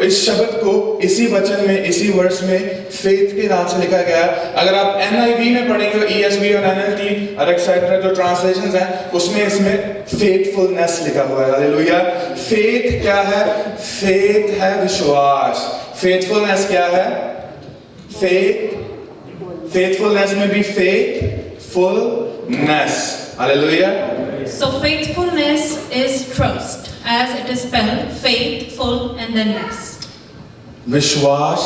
इस शब्द को इसी वचन में, इसी वर्ष में फेथ के नाम से लिखा गया है। अगर आप NIV में पढ़ेंगे, ESV और NLT और एक्सेट्रा जो ट्रांसलेशंस हैं, उसमें इसमें फेथफुलनेस लिखा हुआ है। हालेलुया। फेथ क्या है? फेथ है विश्वास। फेथफुलनेस क्या है? फेथफुलनेस में भी faithfulness. Hallelujah. So faithfulness is trust, as it is spelled faithful and then ness. विश्वास,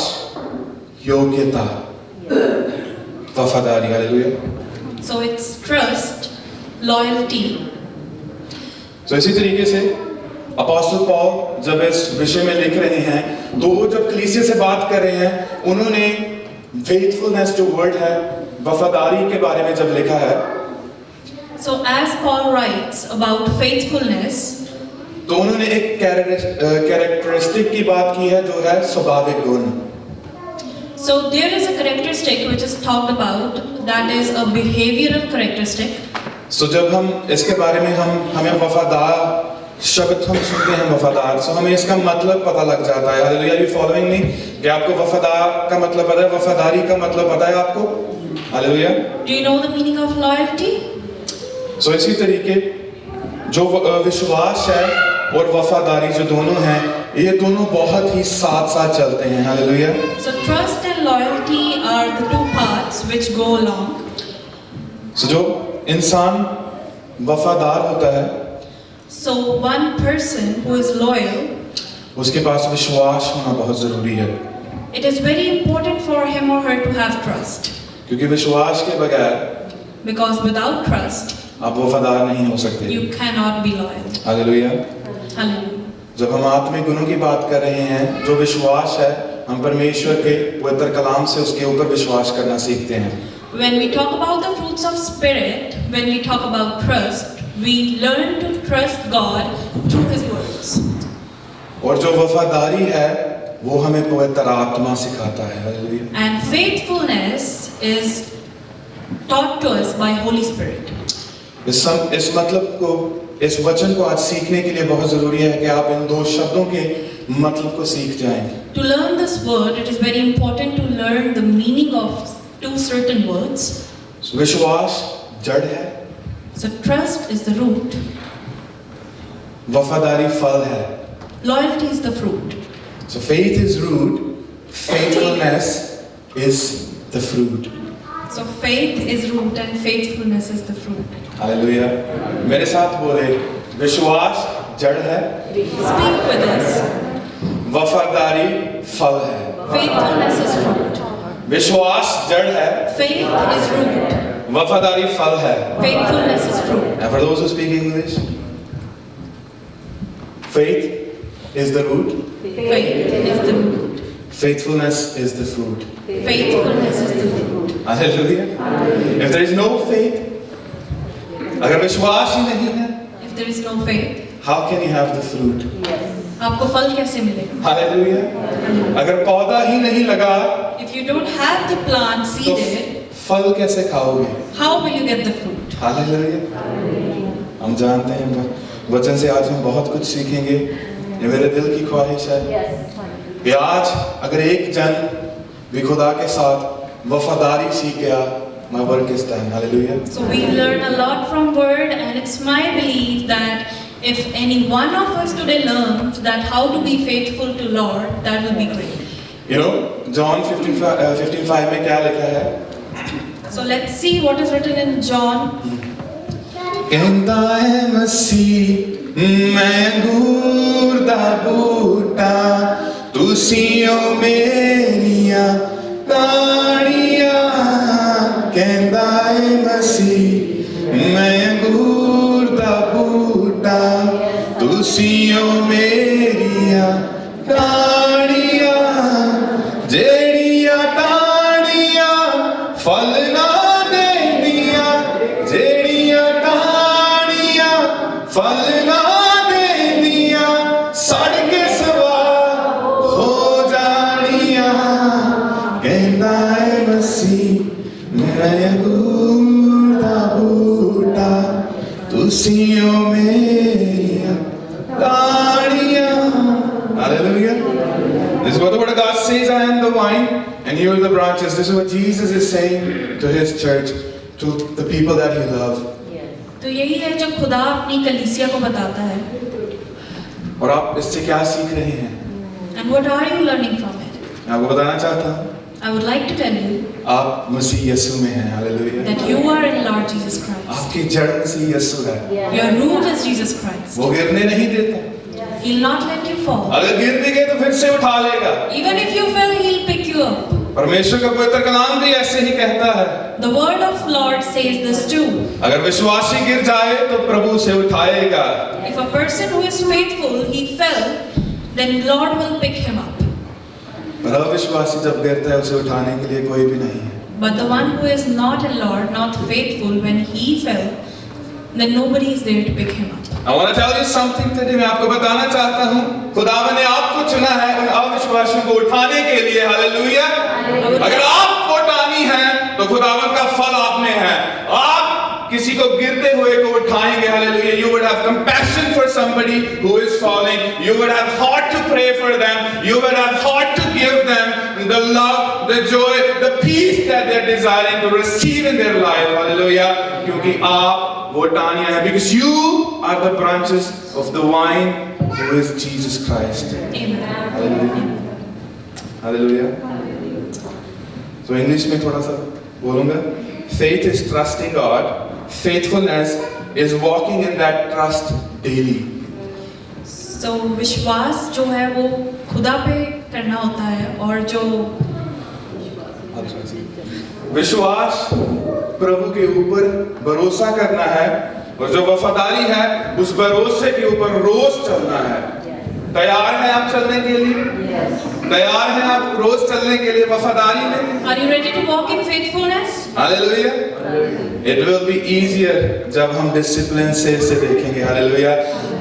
योग्यता, वफादारी। Hallelujah. So it's trust, loyalty. तो इसी तरीके से अपोस्टल पॉल जब इस विषय में लिख रहे हैं, तो वो जब कलीसिया से बात कर रहे हैं, उन्होंने फेथफुलनेस जो वर्ड है, वफादारी के बारे में जब लिखा है, So as Paul writes about faithfulness, तो उन्होंने एक कैरेक्टरिस्टिक की बात की है जो है स्वाभाविक गुण। so there is a characteristic which is talked about, that is a behavioral characteristic. सो जब हम इसके बारे में हमें वफादार शब्द हम सुनते हैं, वफादार, सो हमें इसका मतलब पता लग जाता है। हालेलुया। You following me? कि आपको वफादार का मतलब पता है, वफादारी का मतलब पता है आपको? Hallelujah. Do you know the meaning of loyalty? सो इसी तरीके जो विश्वास है और वफादारी जो दोनों हैं, ये दोनों बहुत ही साथ साथ चलते हैं। Hallelujah. So trust and loyalty are the two parts which go along. सो जो इंसान वफादार होता है, So one person who is loyal, उसके पास विश्वास होना बहुत जरूरी है, it is very important for him or her to have trust. क्योंकि विश्वास के बगैर Because without trust, आप वफादार नहीं हो सकते। you cannot be loyal. Hallelujah. Hallelujah. जब हम आत्मिक गुणों की बात कर रहे हैं, जो विश्वास है, हम परमेश्वर के पवित्र कलाम से उसके ऊपर विश्वास करना सीखते हैं। When we talk about the fruits of spirit, when we talk about trust, we learn to trust God through His words. और जो वफादारी है, वो हमें पवित्र आत्मा सिखाता है। Hallelujah. And faithfulness is taught to us by Holy Spirit. इस मतलब को, इस वचन को आज सीखने के लिए बहुत जरूरी है कि आप इन दो शब्दों के मतलब को सीख जाएं। To learn this word, it is very important to learn the meaning of two certain words. विश्वास जड़ है, So trust is the root, वफादारी फल है। loyalty is the fruit. So faith is root, faithfulness is the fruit. So faith is root and faithfulness is the fruit. Hallelujah. मेरे साथ बोले, विश्वास जड़ है, Speak with us. वफादारी फल है। Faithfulness is fruit. विश्वास जड़ है, Faith is root. वफादारी फल है। Faithfulness is fruit. And for those who speak English, faith is the root, Faith is the root. faithfulness is the fruit. Faithfulness is the fruit. Hallelujah. If there is no faith, अगर विश्वास ही नहीं है, If there is no faith, how can you have the fruit? आपको फल कैसे मिलेगा? Hallelujah. अगर पौधा ही नहीं लगा, If you don't have the plant तो seeded, फल कैसे खाओगे? how will you get the fruit? Hallelujah. हम जानते हैं वचन से आज हम बहुत कुछ सीखेंगे। ये मेरे दिल की ख्वाहिश है कि आज अगर एक जन भी खुदा के साथ वफादारी सीख गया, my work is done. Hallelujah. So we learn a lot from word, and it's my belief that if any one of us today learns that how to be faithful to Lord, that will be great. You know, John 15:5 में क्या लिखा है? So let's see what is written in John. कहता है मसीह, मैं अंगूर दा बूटा, तुसियों मेरियां ताड़ियां। कहता है मसीह, मैं अंगूर दा बूटा, तुसियों मेरियां ताड़ियां। जेड़ियां ताड़ियां फल ना देंदियां, जेड़ियां ताड़ियां फल ना देंदियां, सड़ के सवार हो जानियां। कहता है मसीह, मैं अंगूर दा बूटा, तुसियों मेरियां ताड़ियां। Hallelujah. This is what the word of God says, I am the vine and you are the branches. This is what Jesus is saying to his church, to the people that he loves. तो यही है जो खुदा अपनी कलीसिया को बताता है. और आप इससे क्या सीख रहे हैं? And what are you learning from it? मैं आपको बताना चाहता हूँ, I would like to tell you आप मसीह यीशु में हैं, hallelujah. that you are in Lord Jesus Christ. आपकी जड़ मसीह यीशु है, Your root is Jesus Christ. वो गिरने नहीं देता। He'll not let you fall. अगर गिर भी गए तो फिर से उठा लेगा। Even if you fell, He'll pick you up. परमेश्वर का पवित्र कलाम भी ऐसे ही कहता है। The word of Lord says this too. अगर विश्वासी गिर जाए तो प्रभु उसे उठाएगा। If a person who is faithful, he fell, then Lord will pick him up. पर अविश्वासी जब गिरता है उसे उठाने के लिए कोई भी नहीं है। But the one who is not in Lord, not faithful, when he fell, then nobody is there to pick him up. I want to tell you something today. मैं आपको बताना चाहता हूँ, खुदावन ने आपको चुना है उन अविश्वासियों को उठाने के लिए, हालेलुया। अगर आपको उठानी है तो खुदावन का फल आप में है। आप किसी को गिरते हुए को उठाएंगे, hallelujah. You would have compassion for somebody who is falling. You would have heart to pray for them. You would have heart to give them the love, the joy, the peace that they're desiring to receive in their life, hallelujah. क्योंकि आप वो टानियां हैं, because you are the branches of the vine who is Jesus Christ. Amen. Hallelujah. So English में थोड़ा सा बोलूँगा. Faith is trusting God. Faithfulness is walking in that trust daily. So विश्वास जो है वो खुदा पे करना होता है, और जो विश्वास प्रभु के ऊपर भरोसा करना है, और जो वफादारी है उस भरोसे के ऊपर रोज चलना है। तैयार हैं आप चलने के लिए? तैयार हैं आप रोज चलने के लिए वफादारी में? Are you ready to walk in faithfulness? Hallelujah. It will be easier जब हम डिसिप्लिन से इसे देखेंगे, हालेलुया।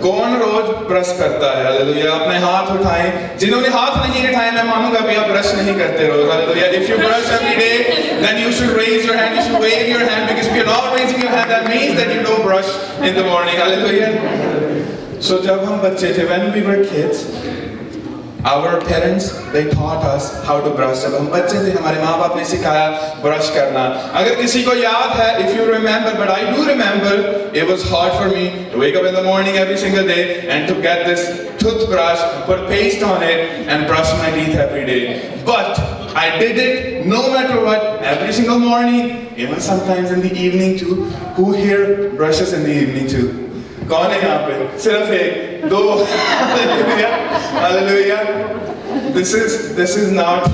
कौन रोज ब्रश करता है, हालेलुया? अपने हाथ उठाएं। जिन्होंने हाथ नहीं उठाए, मैं मानूंगा भी आप ब्रश नहीं करते रोज, hallelujah. If you brush every day, then you should raise your hand, you should wave your hand, because if you're not raising your hand, that means that you don't brush in the morning, hallelujah. So जब हम बच्चे थे, when we were kids, our parents they taught us how to brush. जब हम बच्चे थे, हमारे माँ बाप ने सिखाया ब्रश करना। अगर किसी को याद है, if you remember, but I do remember, it was hard for me to wake up in the morning every single day and to get this toothbrush, put paste on it, and brush my teeth every day. But I did it no matter what, every single morning, even sometimes in the evening too. Who here brushes in the evening too? कौन है यहाँ पे? सिर्फ एक, दो, hallelujah. This is not,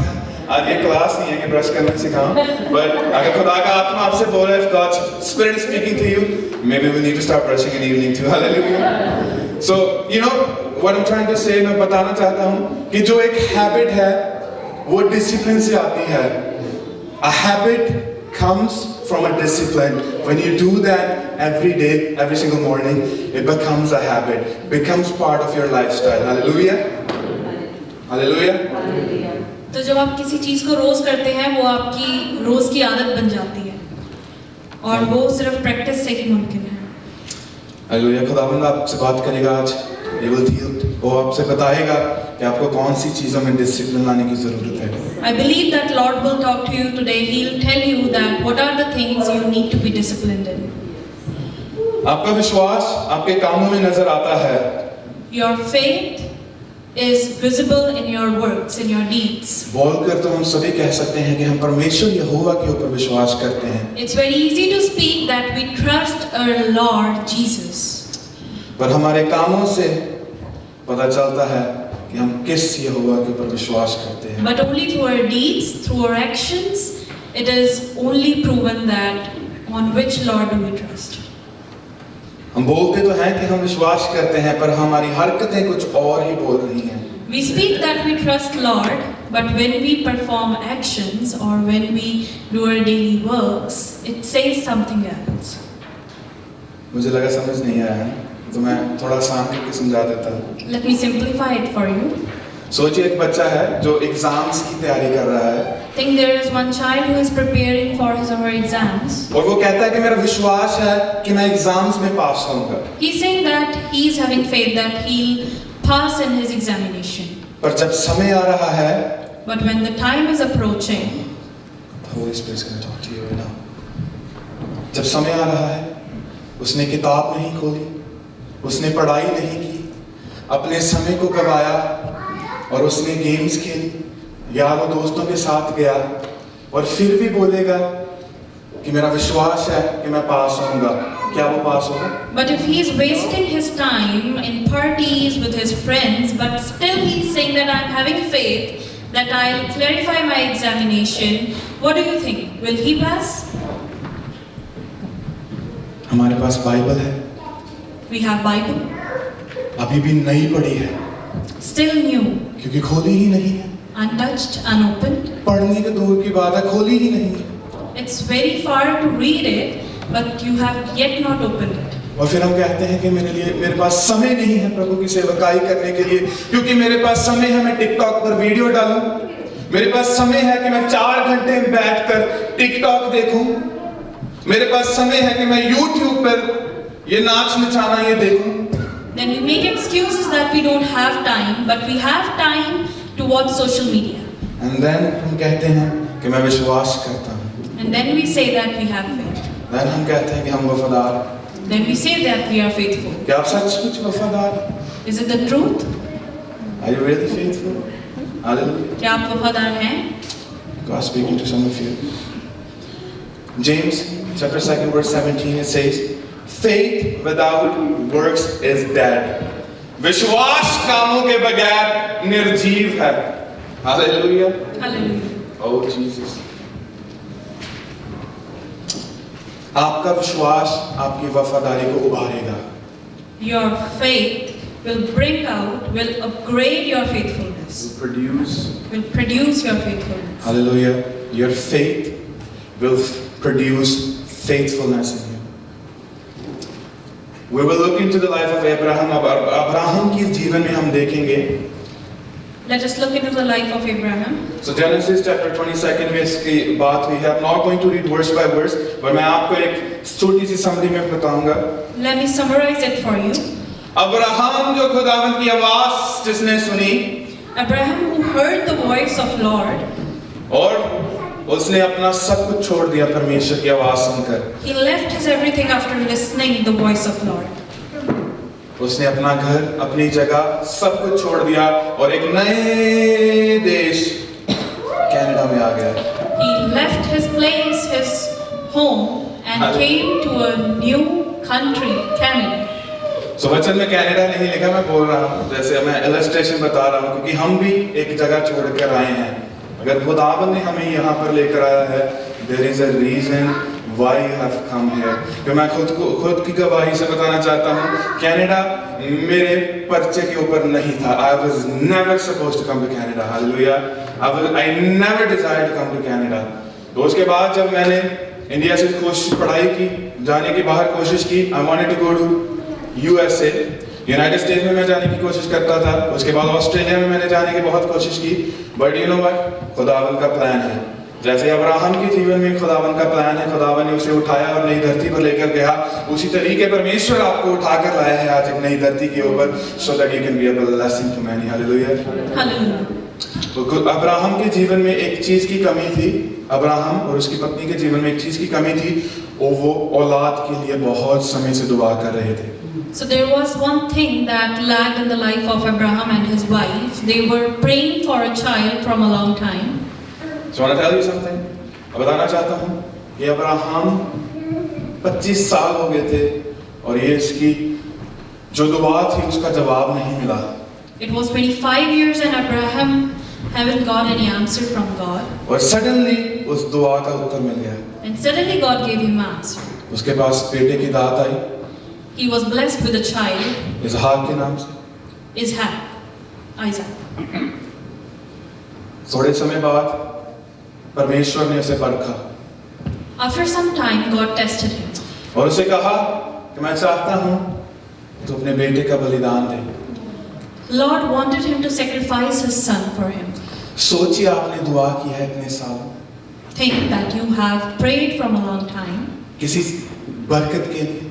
आज ये class नहीं है कि ब्रश करना सिखाऊं, but अगर खुदा का आत्मा आपसे बोल रहा है, if God's Spirit is speaking to you, maybe we need to start brushing in the evening too, hallelujah. So you know what I'm trying to say, मैं बताना चाहता हूँ कि जो एक habit है, वो discipline से आती है। A habit comes from a discipline. When you do that every day, every single morning, it becomes a habit, becomes part of your lifestyle. Hallelujah. Hallelujah. तो जब आप किसी चीज को रोज करते हैं, वो आपकी रोज की आदत बन जाती है, और वो सिर्फ प्रैक्टिस से ही मुमकिन है। हालेलुया। खुदावंद आपसे बात करेगा आज, He will deal, वो आपसे बताएगा कि आपको कौन सी चीजों में डिसिप्लिन लाने की जरूरत है। I believe that Lord will talk to you today. He'll tell you that what are the things you need to be disciplined in. आपका विश्वास आपके कामों में नजर आता है। Your faith is visible in your works, in your deeds. बोलकर तो हम सभी कह सकते हैं कि हम परमेश्वर यहोवा के ऊपर विश्वास करते हैं। It's very easy to speak that we trust our Lord Jesus. पर हमारे कामों से पता चलता है कि हम किस यहोवा के ऊपर विश्वास करते हैं। But only through our deeds, through our actions, it is only proven that on which Lord do we trust. हम बोलते तो हैं कि हम विश्वास करते हैं, पर हमारी हरकतें कुछ और ही बोल रही हैं। We speak that we trust Lord, but when we perform actions or when we do our daily works, it says something else. मुझे लगा समझ नहीं आया है, तो मैं थोड़ा आसान करके समझा देता हूँ। Let me simplify it for you. सोचिए एक बच्चा है जो एग्जाम्स की तैयारी कर रहा है। Think there is one child who is preparing for his or her exams. और वो कहता है कि मेरा विश्वास है कि मैं एग्जाम्स में पास होऊंगा। He's saying that he is having faith that he'll pass in his examination. पर जब समय आ रहा है, But when the time is approaching, Holy Spirit's going to talk to you right now. जब समय आ रहा है, उसने किताब नहीं खोली, उसने पढ़ाई नहीं की, अपने समय को गवाया और उसने गेम्स खेली, यारों दोस्तों के साथ गया और फिर भी बोलेगा कि मेरा विश्वास है कि मैं पास होऊंगा। क्या वो पास होगा? but if he is wasting his time in parties with his friends, but still he is saying that I am having faith that I'll clarify my examination, what do you think? Will he pass? हमारे पास Bible है, We have Bible, अभी भी नई पढ़ी है, still new, क्योंकि खोली ही नहीं है। untouched, unopened. पढ़ने के दूर की बात है, खोली ही नहीं है। It's very far to read it, but you have yet not opened it. और फिर हम कहते हैं कि मेरे पास समय नहीं है प्रभु की सेवकाई करने के लिए, क्योंकि मेरे पास समय है मैं टिकटॉक पर वीडियो डालूं, मेरे पास समय है कि मैं 4 घंटे बैठकर टिकटॉक देखूं, मेरे पास समय है कि मैं YouTube पर ये नाच नचाना ये देखूं। Then we make excuses that we don't have time, but we have time to watch social media. And then हम कहते हैं कि मैं विश्वास करता हूं। And then we say that we have faith. Then हम कहते हैं कि हम वफादार हैं। Then we say that we are faithful. क्या आप सचमुच वफादार हैं? Is it the truth? Are you really faithful? Hallelujah. क्या आप वफादार हैं? God speaking to some of you. James chapter 2 verse 17 it says, faith without works is dead. विश्वास कामों के बगैर निर्जीव है। Hallelujah. Hallelujah. Oh Jesus. आपका विश्वास आपकी वफादारी को उभारेगा। Your faith will bring out, will upgrade your faithfulness, will produce your faithfulness. Hallelujah. Your faith will produce faithfulness in you. We will look into the life of Abraham. अब Abraham की जीवन में हम देखेंगे। Let us look into the life of Abraham. So Genesis chapter 22 में इसकी बात हुई है। I'm not going to read verse by verse, पर मैं आपको एक छोटी सी समरी में बताऊंगा। Let me summarize it for you. Abraham जो खुदावंद की आवाज जिसने सुनी, Abraham who heard the voice of Lord, और उसने अपना सब कुछ छोड़ दिया परमेश्वर की आवाज सुनकर। he left his everything after listening the voice of Lord. उसने अपना घर, अपनी जगह सब कुछ छोड़ दिया और एक नए देश कनाडा में आ गया। He left his place, his home, and came to a new country, Canada. So वचन में कनाडा नहीं लिखा, मैं बोल रहा हूँ जैसे मैं इलस्ट्रेशन बता रहा हूँ, क्योंकि हम भी एक जगह छोड़कर आए हैं। अगर खुदावंद ने हमें यहाँ पर लेकर आया है, there is a reason why you have come here. तो मैं खुद की गवाही से बताना चाहता हूँ, कनाडा मेरे पर्चे के ऊपर नहीं था। I was never supposed to come to Canada. Hallelujah. I never desired to come to Canada. तो उसके बाद जब मैंने इंडिया से पढ़ाई की, जाने की बाहर कोशिश की, I wanted to go to USA. United states में मैं जाने की कोशिश करता था, उसके बाद ऑस्ट्रेलिया में मैंने जाने की बहुत कोशिश की, बट यू नो व्हाट, खुदावंद का प्लान है। जैसे अब्राहम के जीवन में खुदावंद का प्लान है, खुदावंद ने उसे उठाया और नई धरती पर लेकर गया, उसी तरीके परमेश्वर आपको उठाकर लाया है आज एक नई धरती के ऊपर, so that you can be a blessing to many. Hallelujah. Hallelujah. Abraham के जीवन में एक चीज की कमी थी, अब्राहम और उसकी पत्नी के जीवन में एक चीज की कमी थी, और वो औलाद के लिए बहुत समय से दुआ कर रहे थे। So there was one thing that lacked in the life of Abraham and his wife. They were praying for a child from a long time. So I want to tell you something. अब बताना चाहता हूँ कि Abraham 25 साल हो गए थे और ये इसकी जो दुआ थी उसका जवाब नहीं मिला। It was 25 years and Abraham haven't got any answer from God. और suddenly उस दुआ का उत्तर मिल गया। And suddenly God gave him an answer. उसके पास बेटे की दात आई, He was blessed with a child, इसहाक के नाम से। Isaac. थोड़े समय बाद परमेश्वर ने उसे परखा After some time, God tested him. और उसे कहा कि मैं चाहता हूँ तो अपने बेटे का बलिदान दे। Lord wanted him to sacrifice his son for him. सोचिए आपने दुआ की है इतने साल, Think that you have prayed from a long time किसी बरकत के लिए,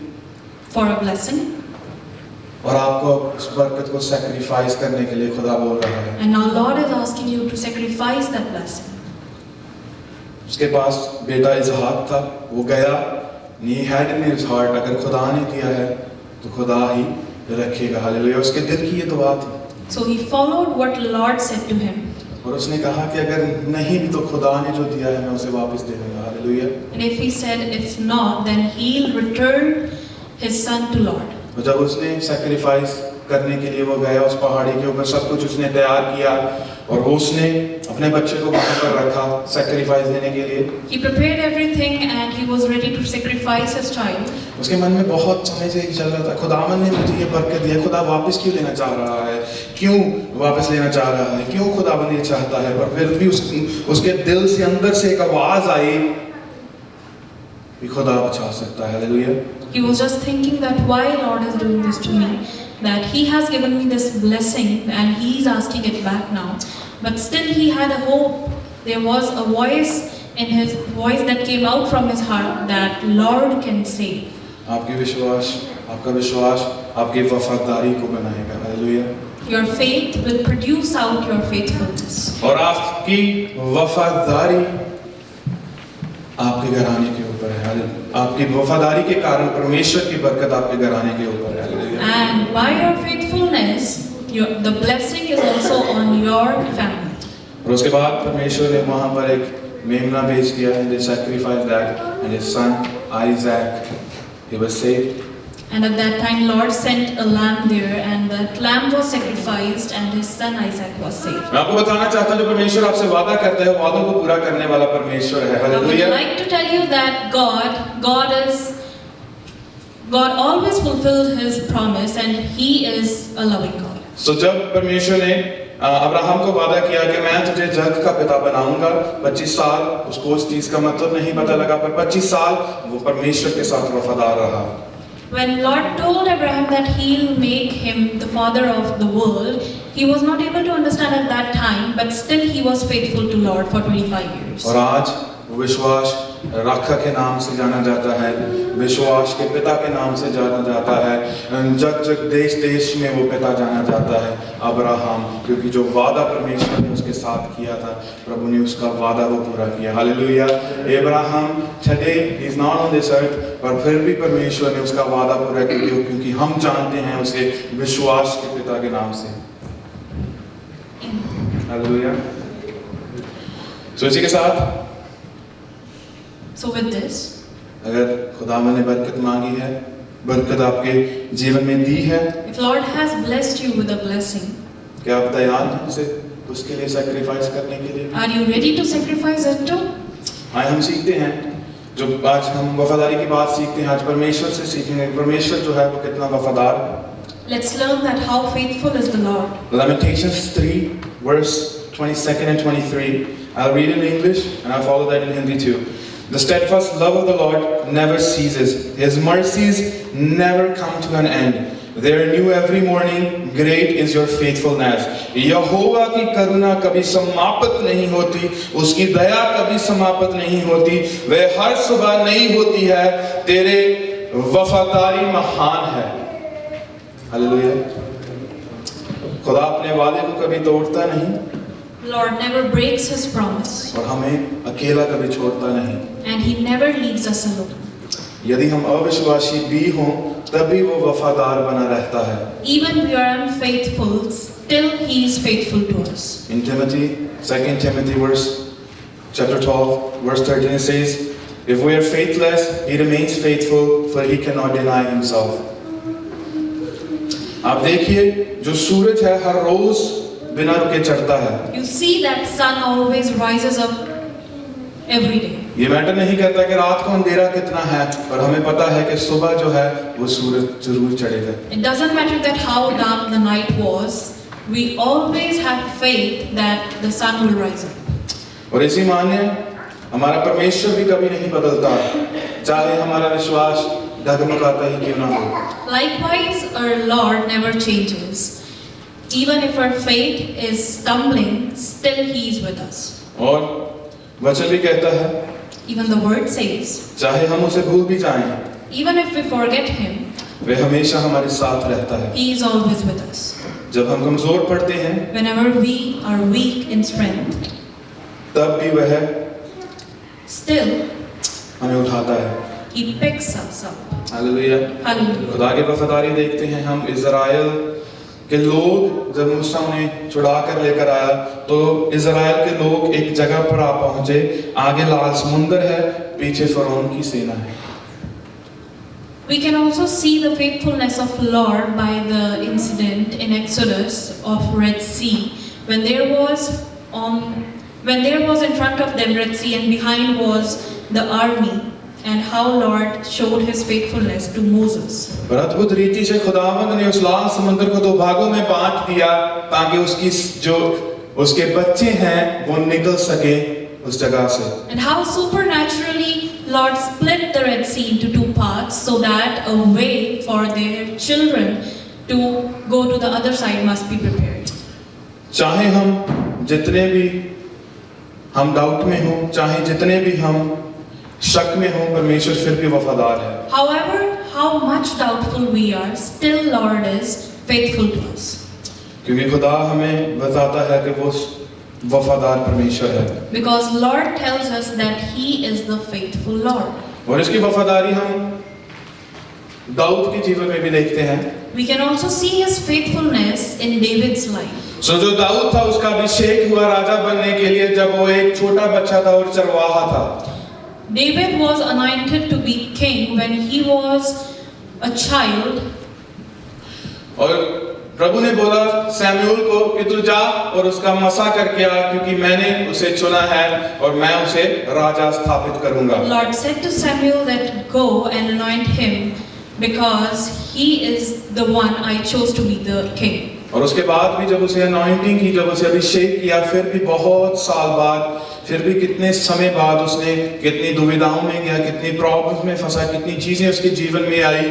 for a blessing, और आपको उस बरकत को सैक्रिफाइस करने के लिए खुदा बोल रहा है। And now Lord is asking you to sacrifice that blessing. उसके पास बेटा इजहाक था, वो गया, he had in his heart, अगर खुदा ने दिया है तो खुदा ही रखेगा। हालेलुया। उसके दिल की ये दुआ थी। So he followed what the Lord said to him. और उसने कहा कि अगर नहीं भी तो खुदा ने जो दिया है मैं उसे वापस दे दूंगा। Hallelujah. And if he said if not, then he'll return his son to Lord. तो जब उसने सैक्रिफाइस करने के लिए वो गया उस पहाड़ी के ऊपर, सब कुछ उसने तैयार किया और उसने अपने बच्चे को वहां पर रखा सैक्रिफाइस देने के लिए। He prepared everything and he was ready to sacrifice his child. उसके मन में बहुत समय से चल रहा था, खुदावन ने मुझे ये बरकत दिया, खुदा वापस क्यों लेना चाह रहा है, क्यों वापस लेना चाह रहा है, क्यों खुदावन ये चाहता है। पर फिर भी उसके दिल से अंदर से एक आवाज आई कि खुदा बचा सकता है। Hallelujah. He was just thinking that why Lord is doing this to me, that he has given me this blessing and he is asking it back now. But still he had a hope. There was a voice in his voice that came out from his heart that Lord can save. आपका विश्वास आपकी वफादारी को बनाएगा। Hallelujah. Your faith will produce out your faithfulness. और आपकी वफादारी आपके घराने के ऊपर है। आपकी वफादारी के कारण परमेश्वर की बरकत आपके घराने के ऊपर है। And by your faithfulness, the blessing is also on your family. और उसके बाद परमेश्वर ने वहां पर एक मेमना भेज दिया, and they sacrificed that, and his son Isaac, he was saved. And at that time, Lord sent a lamb there, and that lamb was sacrificed, and his son Isaac was saved. मैं आपको बताना चाहता हूं जो परमेश्वर आपसे वादा करता है, वादों को पूरा करने वाला परमेश्वर है। I would hallelujah. like to tell you that God always fulfills His promise, and He is a loving God. So जब परमेश्वर ने अब्राहम को वादा किया कि मैं तुझे जग का पिता बनाऊंगा, 25 साल उसको उस चीज का मतलब नहीं पता लगा, पर 25 साल वो परमेश्वर के साथ वफादार रहा। When Lord told Abraham that He'll make him the father of the world, he was not able to understand at that time, but still he was faithful to Lord for 25 years. और आज वो विश्वास राखा के नाम से जाना जाता है, विश्वास के पिता के नाम से जाना जाता है, जग जग देश देश में वो पिता जाना जाता है अब्राहम, क्योंकि जो वादा परमेश्वर ने उसके साथ किया था, प्रभु ने उसका वादा वो पूरा किया। Hallelujah. Abraham today is not on this earth, पर फिर भी परमेश्वर ने उसका वादा पूरा किया, क्योंकि हम जानते हैं उसे विश्वास के पिता के नाम से। हालेलुया। तो इसी के साथ So with this, अगर खुदावन ने बरकत मांगी है, बरकत आपके जीवन में दी है, if Lord has blessed you with a blessing, क्या आप तैयार हैं उसे उसके लिए सैक्रिफाइस करने के लिए? are you ready to sacrifice it too? आज हम सीखते हैं, जो आज हम वफादारी की बात सीखते हैं, आज परमेश्वर से सीखेंगे परमेश्वर जो है वो कितना वफादार है। Let's learn that how faithful is the Lord. Lamentations 3 verse 22 and 23. I'll read in English and I'll follow that in Hindi too. The steadfast love of the Lord never ceases. His mercies never come to an end. They are new every morning. Great is your faithfulness. यहोवा की करुणा कभी समाप्त नहीं होती, उसकी दया कभी समाप्त नहीं होती, वह हर सुबह नई होती है, तेरे वफादारी महान है। हालेलुया। खुदा अपने वादे को कभी तोड़ता नहीं, Lord never breaks His promise, और हमें अकेला कभी छोड़ता नहीं। and He never leaves us alone. यदि हम अविश्वासी भी हों तब भी वो वफादार बना रहता है। Even we are unfaithful, still He is faithful to us. In Timothy, 2 Timothy chapter 12 verse 13 it says, if we are faithless, He remains faithful, for He cannot deny Himself. आप देखिए जो सूरज है हर रोज बिना रुके चढ़ता है। You see that sun always rises up every day. ये matter नहीं करता कि रात को अंधेरा कितना है, पर हमें पता है कि सुबह जो है वो सूरज जरूर चढ़ेगा। It doesn't matter that how dark the night was. We always have faith that the sun will rise up. और इसी माने हमारा परमेश्वर भी कभी नहीं बदलता, चाहे हमारा विश्वास डगमगाता ही क्यों ना हो। Likewise, our Lord never changes. Even if our faith is stumbling, still He is with us. और वचन भी कहता है, Even the Word says, चाहे हम उसे भूल भी जाएं, even if we forget Him, वे हमेशा हमारे साथ रहता है। He is always with us. जब हम कमजोर पड़ते हैं Whenever we are weak in strength, तब भी वह still हमें उठाता है। He picks us up. Hallelujah. Hallelujah. खुदा की वफादारी देखते हैं हम। इज़राइल के लोग जब मूसा उन्हें छुड़ा कर लेकर आया तो इज़राइल के लोग एक जगह पर आ पहुंचे, आगे लाल समुंदर है, पीछे फरौन की सेना है। We can also see the faithfulness of Lord by the incident in Exodus of Red Sea when there was in front of them Red Sea and behind was the army, and how Lord showed his faithfulness to Moses. और अद्भुत रीति से खुदावंद ने उस लाल समुद्र को दो भागों में बांट दिया ताकि उसकी जो उसके बच्चे हैं वो निकल सके उस जगह से। And how supernaturally Lord split the Red Sea into two parts so that a way for their children to go to the other side must be prepared. चाहे हम जितने भी हम डाउट में हो, चाहे जितने भी हम शक में हो, परमेश्वर फिर भी वफादार है। However, how much doubtful we are, still Lord is faithful to us. क्योंकि खुदा हमें बताता है कि वो वफादार परमेश्वर है। Because Lord tells us that He is the faithful Lord. और इसकी वफादारी हम दाऊद के जीवन में भी देखते हैं। We can also see His faithfulness in David's life. सो जो दाऊद था उसका अभिषेक हुआ राजा बनने के लिए जब वो एक छोटा बच्चा था और चरवाहा था। David was anointed to be king when he was a child. और प्रभु ने बोला सैमुएल को कि तू जा और उसका मसा करके आ क्योंकि मैंने उसे चुना है और मैं उसे राजा स्थापित करूंगा। Lord said to Samuel that go and anoint him because he is the one I chose to be the king. और उसके बाद भी जब उसे अनॉइंटिंग की, जब उसे अभिषेक किया, फिर भी बहुत साल बाद, फिर भी कितने समय बाद उसने कितनी दुविधाओं में गया, कितनी प्रॉब्लम्स में फंसा, कितनी चीजें उसके जीवन में आई,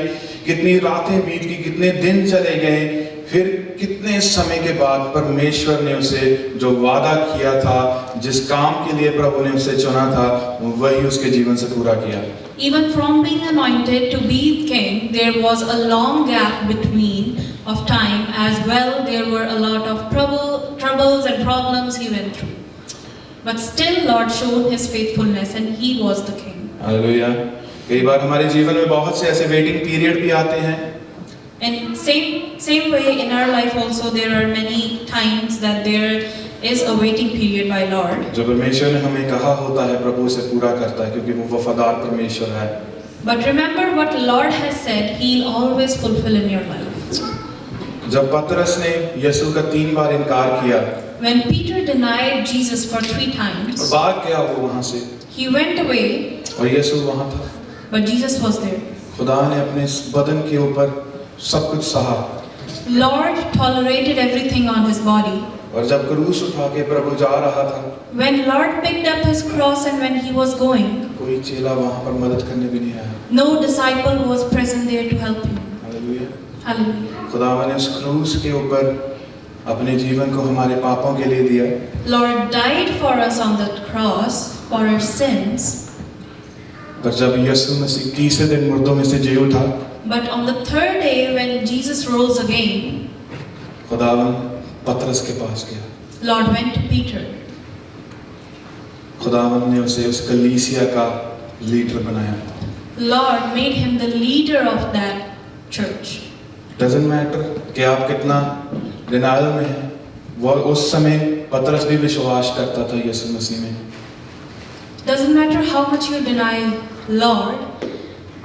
कितनी रातें बीत गई, कितने दिन चले गए, फिर कितने समय के बाद परमेश्वर ने उसे जो वादा किया था, जिस काम के लिए प्रभु ने उसे चुना था, वही उसके जीवन से पूरा किया। Even from being anointed to be king, there was a long gap between of time as well. There were a lot of troubles and problems he went through. But still Lord showed his faithfulness and he was the king. Hallelujah. कई बार हमारे जीवन में बहुत से ऐसे waiting period भी आते हैं। And same way in our life also there are many times that there is a waiting period by Lord. जो परमेश्वर ने हमें कहा होता है प्रभु उसे पूरा करता है क्योंकि वो वफादार परमेश्वर है। But remember what Lord has said, He'll always fulfill in your life. जब पतरस ने यीशु का 3 बार इनकार किया, When Peter denied Jesus for 3 और times, भाग गया वो वहां से, he went away, और यीशु वहां था। but Jesus was there. खुदा ने अपने इस बदन के ऊपर सब कुछ सहा, Lord tolerated everything on his body. और जब क्रूस उठा के प्रभु जा रहा था, When Lord picked up his cross and when he was going, कोई चेला वहां पर मदद करने भी नहीं आया। no disciple was present there to help him. Hallelujah. Hallelujah. खुदा ने उस क्रूस के ऊपर अपने जीवन को हमारे पापों के लिए दिया। Lord died for us on that cross for our sins. पर जब यीशु मसीह तीसरे दिन मुर्दों में से जी उठा, But on the 3rd day when Jesus rose again, खुदावन पतरस के पास गया। Lord went to Peter. खुदावन ने उसे उस कलीसिया का लीडर बनाया। Lord made him the leader of that church. Doesn't matter कि आप कितना डिनायल में हैं, वो उस समय पतरस भी विश्वास करता था यीशु मसीह में। Doesn't matter how much you deny Lord,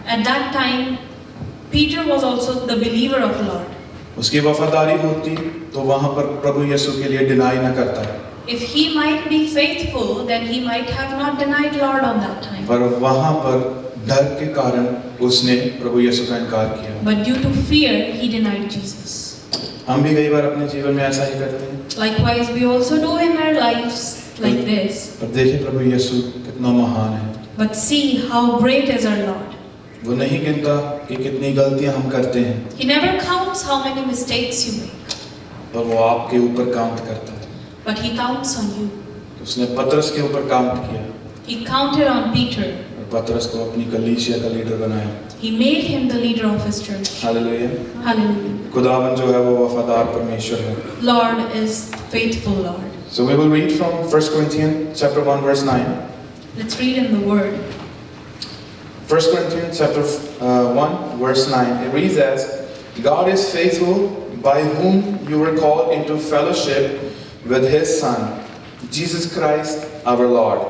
at that time Peter was also the believer of Lord. उसकी वफादारी होती तो वहां पर प्रभु यीशु के लिए डिनाई ना करता। If he might be faithful, then he might have not denied Lord on that time. पर वहां पर डर के कारण उसने प्रभु यीशु का इनकार किया। But due to fear, he denied Jesus. हम भी कई बार अपने जीवन में ऐसा ही करते हैं। Likewise, we also do in our lives like this. पर देखिए प्रभु यीशु कितना महान है। But see how great is our Lord. वो नहीं गिनता कि कितनी गलतियां हम करते हैं, He never counts how many mistakes you make, पर वो आपके ऊपर काउंट करता है। but He counts on you. उसने पतरस के ऊपर काउंट किया, He counted on Peter. और पतरस को अपनी कलीसिया का लीडर बनाया। He made him the leader of his church. Hallelujah. Hallelujah. खुदावन जो है वो वफादार परमेश्वर है। Lord is faithful, Lord. So we will read from 1 Corinthians chapter 1 verse 9. Let's read in the Word. 1 Corinthians chapter 1 verse 9. It reads as, God is faithful, by whom you were called into fellowship with His Son, Jesus Christ our Lord.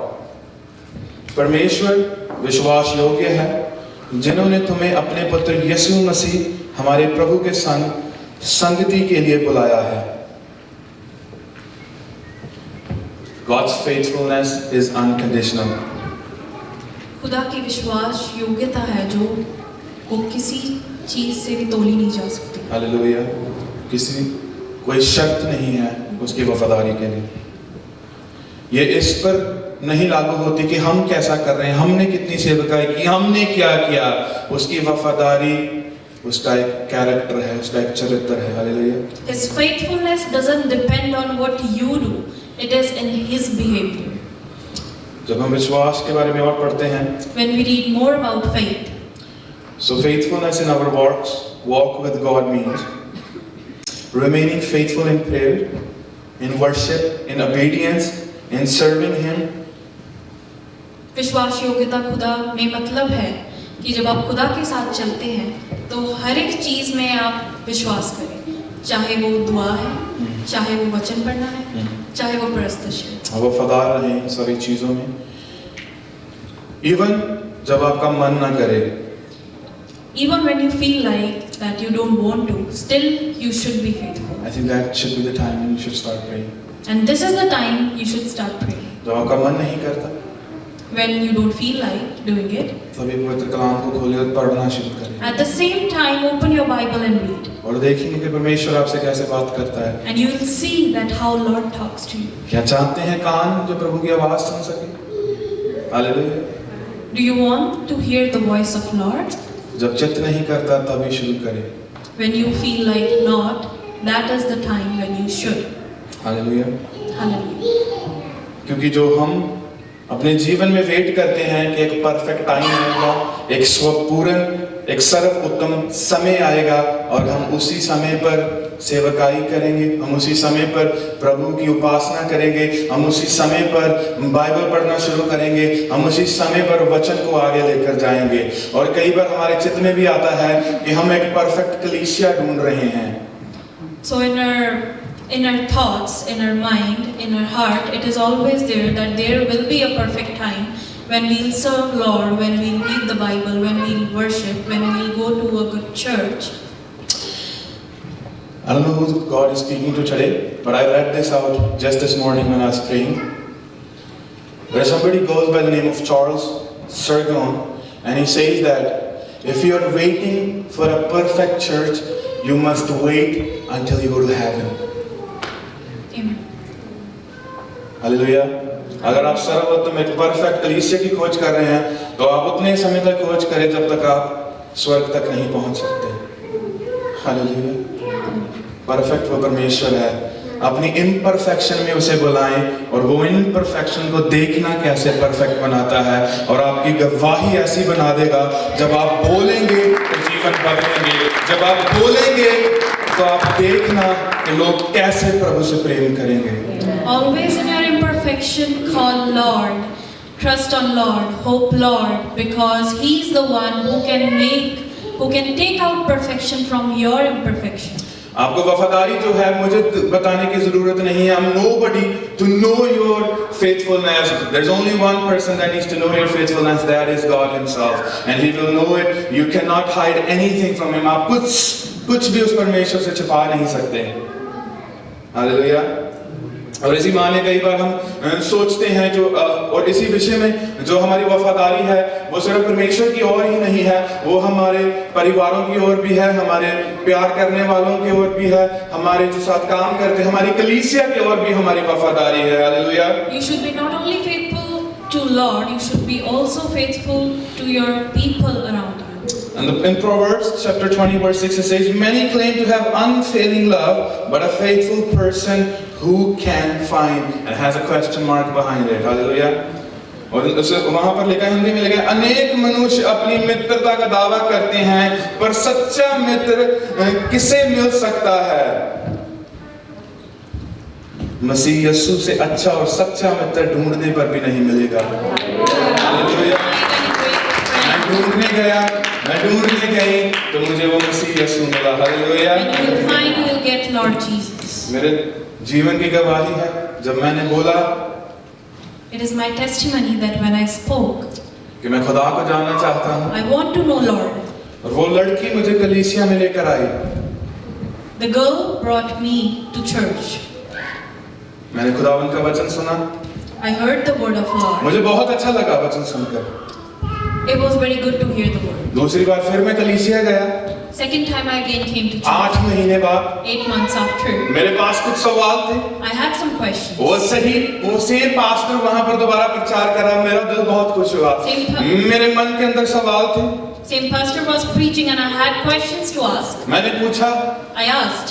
परमेश्वर विश्वास योग्य है, जिन्होंने तुम्हें अपने पुत्र यीशु मसीह हमारे प्रभु के संग संगति के लिए बुलाया है। God's faithfulness is unconditional. खुदा की विश्वास योग्यता है जो वो किसी चीज से भी तोली नहीं जा सकती। हालेलुया। कोई शर्त नहीं है उसकी वफादारी के लिए। ये इस पर नहीं लागू होती कि हम कैसा कर रहे हैं, हमने कितनी सेवकाई की, हमने क्या किया। उसकी वफादारी उसका एक कैरेक्टर है, उसका एक चरित्र है। Hallelujah. His faithfulness doesn't depend on what you do, it is in His behavior. जब हम विश्वास के बारे में और पढ़ते हैं, When we read more about faith, so faithfulness in our walk with God means remaining faithful in prayer, in worship, in obedience, in serving Him. विश्वास योग्यता खुदा में मतलब है कि जब आप खुदा के साथ चलते हैं तो हर एक चीज में आप विश्वास करें, चाहे वो दुआ है, चाहे वो वचन पढ़ना है, चाहे वो प्रस्तुति है। वो वफादार रहें सभी चीजों में, इवन जब आपका मन ना करे। Even when you feel like that you don't want to, still you should be faithful. I think that should be the time when you should start praying. And this is the time you should start praying. जब आपका मन नहीं करता, When you don't feel like doing it, तभी पवित्र कलाम को खोलिए और पढ़ना शुरू करें। at the same time open your Bible and read. और देखेंगे कि परमेश्वर आपसे कैसे बात करता है। And you will see that how Lord talks to you. क्या चाहते हैं कान जो प्रभु की आवाज सुन सके? Hallelujah. Do you want to hear the voice of Lord? जब चित्त नहीं करता तभी शुरू करें। When you feel like not, that is the time when you should. Hallelujah. Hallelujah. क्योंकि जो हम अपने जीवन में वेट करते हैं कि एक परफेक्ट टाइम आएगा, एक स्वपूर्ण, एक सर्वोत्तम समय आएगा और हम उसी समय पर सेवकाई करेंगे, हम उसी समय पर प्रभु की उपासना करेंगे, हम उसी समय पर बाइबल पढ़ना शुरू करेंगे, हम उसी समय पर वचन को आगे लेकर जाएंगे। और कई बार हमारे चित्त में भी आता है कि हम एक परफेक्ट कलीसिया ढूंढ रहे हैं। So in our thoughts, in our mind, in our heart, it is always there that there will be a perfect time when we'll serve Lord, when we'll read the Bible, when we'll worship, when we'll go to a good church. I don't know who God is speaking to today, but I read this out just this morning when I was praying. Where somebody goes by the name of Charles Spurgeon, and he says that if you are waiting for a perfect church, you must wait until you go to heaven. Amen. Hallelujah. अगर आप सर्वोत्तम एक perfect कलीसिया की खोज कर रहे हैं, तो आप उतने समय तक खोज करें जब तक आप स्वर्ग तक नहीं पहुंच सकते। हालेलुया। परफेक्ट वो परमेश्वर है, अपनी इम्परफेक्शन में उसे बुलाएं और वो इम्परफेक्शन को देखना कैसे परफेक्ट बनाता है और आपकी गवाही ऐसी बना देगा। जब आप बोलेंगे तो जीवन बदलेंगे, जब आप बोलेंगे तो आप देखना कि लोग कैसे प्रभु से प्रेम करेंगे। Always in your imperfection, call Lord, trust on Lord, hope Lord, because He's the one who can take out perfection from your imperfection. आपको वफादारी जो है मुझे बताने की जरूरत नहीं है। I'm nobody to know your faithfulness. There's only one person that needs to know your faithfulness, that is God Himself, and He will know it. You cannot hide anything from Him. आप कुछ भी उस परमेश्वर से छिपा नहीं सकते। Hallelujah. और इसी माने कई बार हम सोचते हैं जो और इसी विषय में जो हमारी वफादारी है वो सिर्फ परमेश्वर की ओर ही नहीं है, वो हमारे परिवारों की ओर भी है, हमारे प्यार करने वालों की ओर भी है, हमारे जो साथ काम करते हैं हमारी कलीसिया की ओर भी हमारी वफादारी है। Hallelujah. You should be not only faithful to Lord, you should be also faithful to your people around you. And in Proverbs chapter 20 verse 6 it says, many claim to have unfailing love, but a faithful person who can find, and has a question mark behind it. Hallelujah. और वहां पर लिखा, हिंदी में लिखा, अनेक मनुष्य अपनी मित्रता का दावा करते हैं, पर सच्चा मित्र किसे मिल सकता है? मसीह यीशु से अच्छा और सच्चा मित्र ढूंढने पर भी नहीं मिलेगा। मैं ढूंढने गई तो मुझे वो मसीह यीशु मिला। हालेलुया। मेरे जीवन की गवाही है, जब मैंने बोला, It is my testimony that when I spoke, कि मैं खुदा को जानना चाहता हूँ, I want to know Lord. और वो लड़की मुझे कलीसिया में लेकर आई। The girl brought me to church. मैंने खुदावंद का वचन सुना। I heard the word of Lord. मुझे बहुत अच्छा लगा वचन सुनकर। It was very good to hear the word. दूसरी बार फिर मैं कलीसिया गया। Second time I again came to church. 8 महीने बाद 8 months after. मेरे पास कुछ सवाल थे। I had some questions. वो सेम पास्टर वहां पर दोबारा प्रचार करा, मेरा दिल बहुत खुश हुआ। मेरे मन के अंदर सवाल थे। Same pastor was preaching and I had questions to ask. मैंने पूछा, I asked.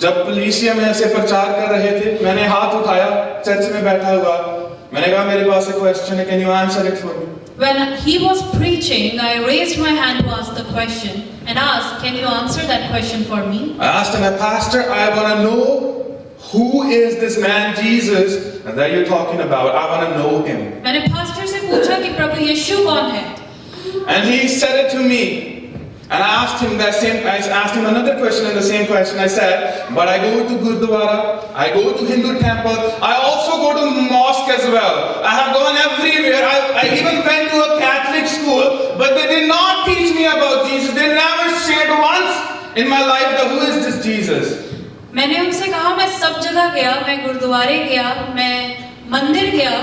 जब कलीसिया में ऐसे प्रचार कर रहे थे, मैंने हाथ उठाया, चर्च में बैठा हुआ, मैंने कहा मेरे पास एक क्वेश्चन है, can you answer it for me? When he was preaching, I raised my hand to ask the question and asked, can you answer that question for me? I asked him, Pastor, I want to know who is this man Jesus that you're talking about? I want to know him. मैंने pastor से पूछा कि प्रभु यीशु कौन है? And he said it to me. And I asked him another question and the same question. I said, but I go to Gurdwara, I go to Hindu temple, I also go to mosque as well. I have gone everywhere. I even went to a Catholic school, but they did not teach me about Jesus. They never shared once in my life that who is this Jesus. मैंने उनसे कहा मैं सब जगह गया, मैं गुरुद्वारे गया, मैं मंदिर गया,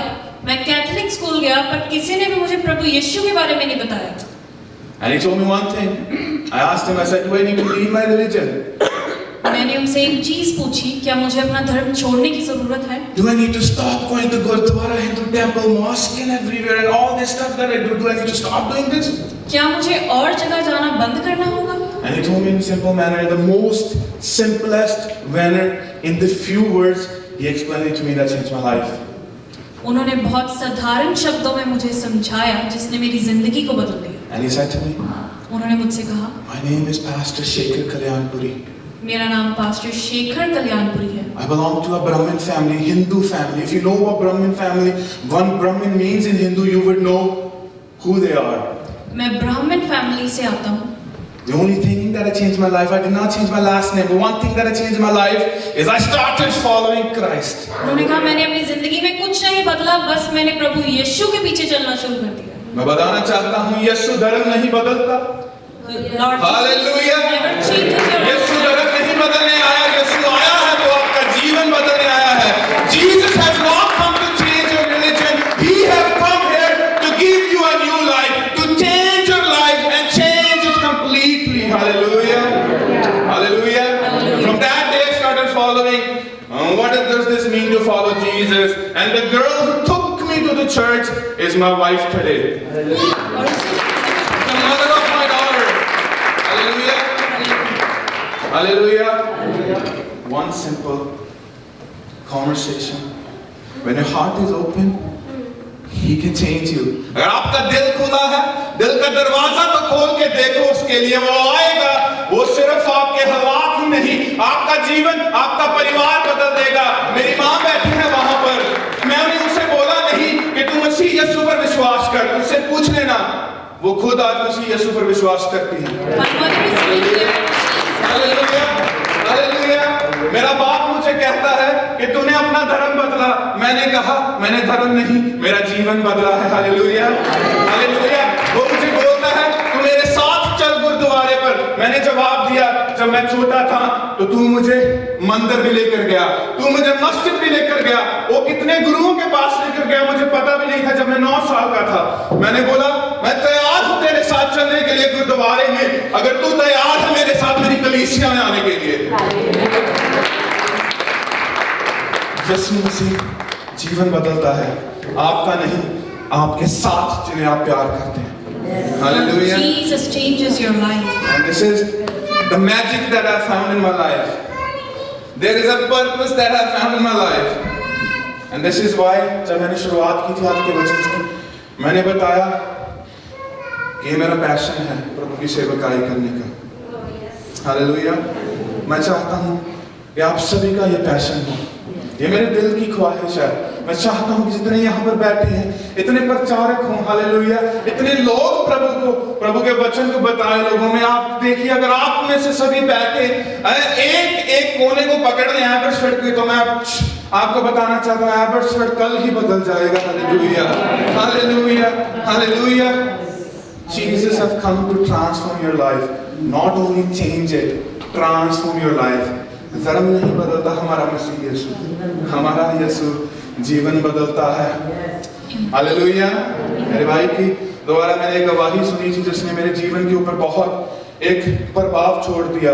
मैं कैथलिक स्कूल गया, पर किसी ने भी मुझे प्रभु यीशु के बारे में नहीं बताया। And he told me one thing. I asked him, I said, do I need to leave my religion? मैंने उनसे एक चीज पूछी, क्या मुझे अपना धर्म छोड़ने की जरूरत है? Do I need to stop going to Gurdwara, Hindu temple, mosque and everywhere and all this stuff that I do? Do I need to stop doing this? क्या मुझे और जगह जाना बंद करना होगा? And he told me in a simple manner, in the most simplest manner, in the few words, he explained it to me that changed my life. उन्होंने बहुत साधारण शब्दों में मुझे समझाया जिसने मेरी जिंदगी को बदल दिया। And he said to me, उन्होंने मुझसे कहा, my name is Pastor Shekhar Kalyanpuri. मेरा नाम पास्टर शेखर कल्याणपुरी है। I belong to a Brahmin family, Hindu family. If you know what Brahmin family, one Brahmin means in Hindu, you would know who they are. मैं ब्राह्मण family से आता हूँ। The only thing that I changed my life, I did not change my last name, but one thing that I changed my life is I started following Christ. उन्होंने कहा मैंने अपनी जिंदगी में कुछ नहीं बदला, बस मैंने प्रभु यीशु के पीछे चलना शुरू कर दिया। मैं बताना चाहता हूँ, यीशु धर्म नहीं बदलता। हालेलुया। यीशु धर्म नहीं बदलने आया, यीशु आया है तो आपका जीवन बदलने आया है। Jesus has not come to change your religion. He has come here to give you a new life, to change your life and change it completely. Hallelujah. Hallelujah. From that day I started following. What does this mean to follow Jesus? And the girl who took me to the church is my wife today. The mother of my daughter. Hallelujah. Hallelujah. One simple conversation. When your heart is open, He can change you. अगर आपका दिल खुला है, दिल का दरवाजा तो खोल के देखो उसके लिए, वो आएगा। वो सिर्फ आपके हालात ही नहीं, आपका जीवन, आपका परिवार बदल देगा। मेरी माँ बैठी है वहां पर, मैंने उसे बोला नहीं कि तू मसीह यीशु पर विश्वास कर, उससे पूछ लेना, वो खुद आज मसीह यीशु पर विश्वास करती है। Hallelujah, hallelujah. मेरा बाप मुझे कहता है कि तूने अपना धर्म बदला। मैंने कहा मैंने धर्म नहीं, मेरा जीवन बदला है। Hallelujah, hallelujah. वो मुझे बोलता है तू मेरे साथ चल गुरुद्वारे पर। मैंने जवाब दिया, जब मैं छोटा था तो तू मुझे मंदिर भी लेकर गया, तू मुझे मस्जिद भी लेकर गया, वो कितने गुरुओं के पास लेकर गया मुझे पता भी नहीं था जब मैं 9 साल का था। मैंने बोला मैं तैयार हूं तेरे साथ चलने के लिए गुरुद्वारे में, अगर तू तैयार है मेरे साथ मेरी कलीसिया में आने के लिए। यीशु मसीह जीवन बदलता है, आपका नहीं, आपके साथ जिन्हें आप प्यार करते हैं। Hallelujah. Jesus changes your life. And this is the magic that I found in my life. There is a purpose that I found in my life. And this is why जब मैंने शुरुआत की थी आपके वचन की, मैंने बताया कि ये मेरा पैशन है प्रभु की सेवकाई करने का। हालेलुया। मैं चाहता हूँ कि आप सभी का ये पैशन हो, ये मेरे दिल की ख्वाहिश है। मैं चाहता हूँ कि जितने यहाँ पर बैठे हैं, इतने प्रचारक हों, हालेलुया, इतने लोग प्रभु के वचन को बताएं लोगों में। आप देखिए, अगर आप में से सभी बैठे एक एक कोने को पकड़ लें एबर्ट्सफील्ड की, तो मैं आपको बताना चाहता हूँ एबर्ट्सफील्ड कल ही बदल जाएगा। Hallelujah, hallelujah, hallelujah. Jesus have come to transform your life, not only change it, transform your life. धर्म नहीं बदलता, हमारा मसीह यीशु, हमारा यीशु जीवन बदलता है। हालेलुया। मेरे भाई की दोबारा मैंने एक गवाही सुनी थी जिसने मेरे जीवन के ऊपर बहुत एक प्रभाव छोड़ दिया।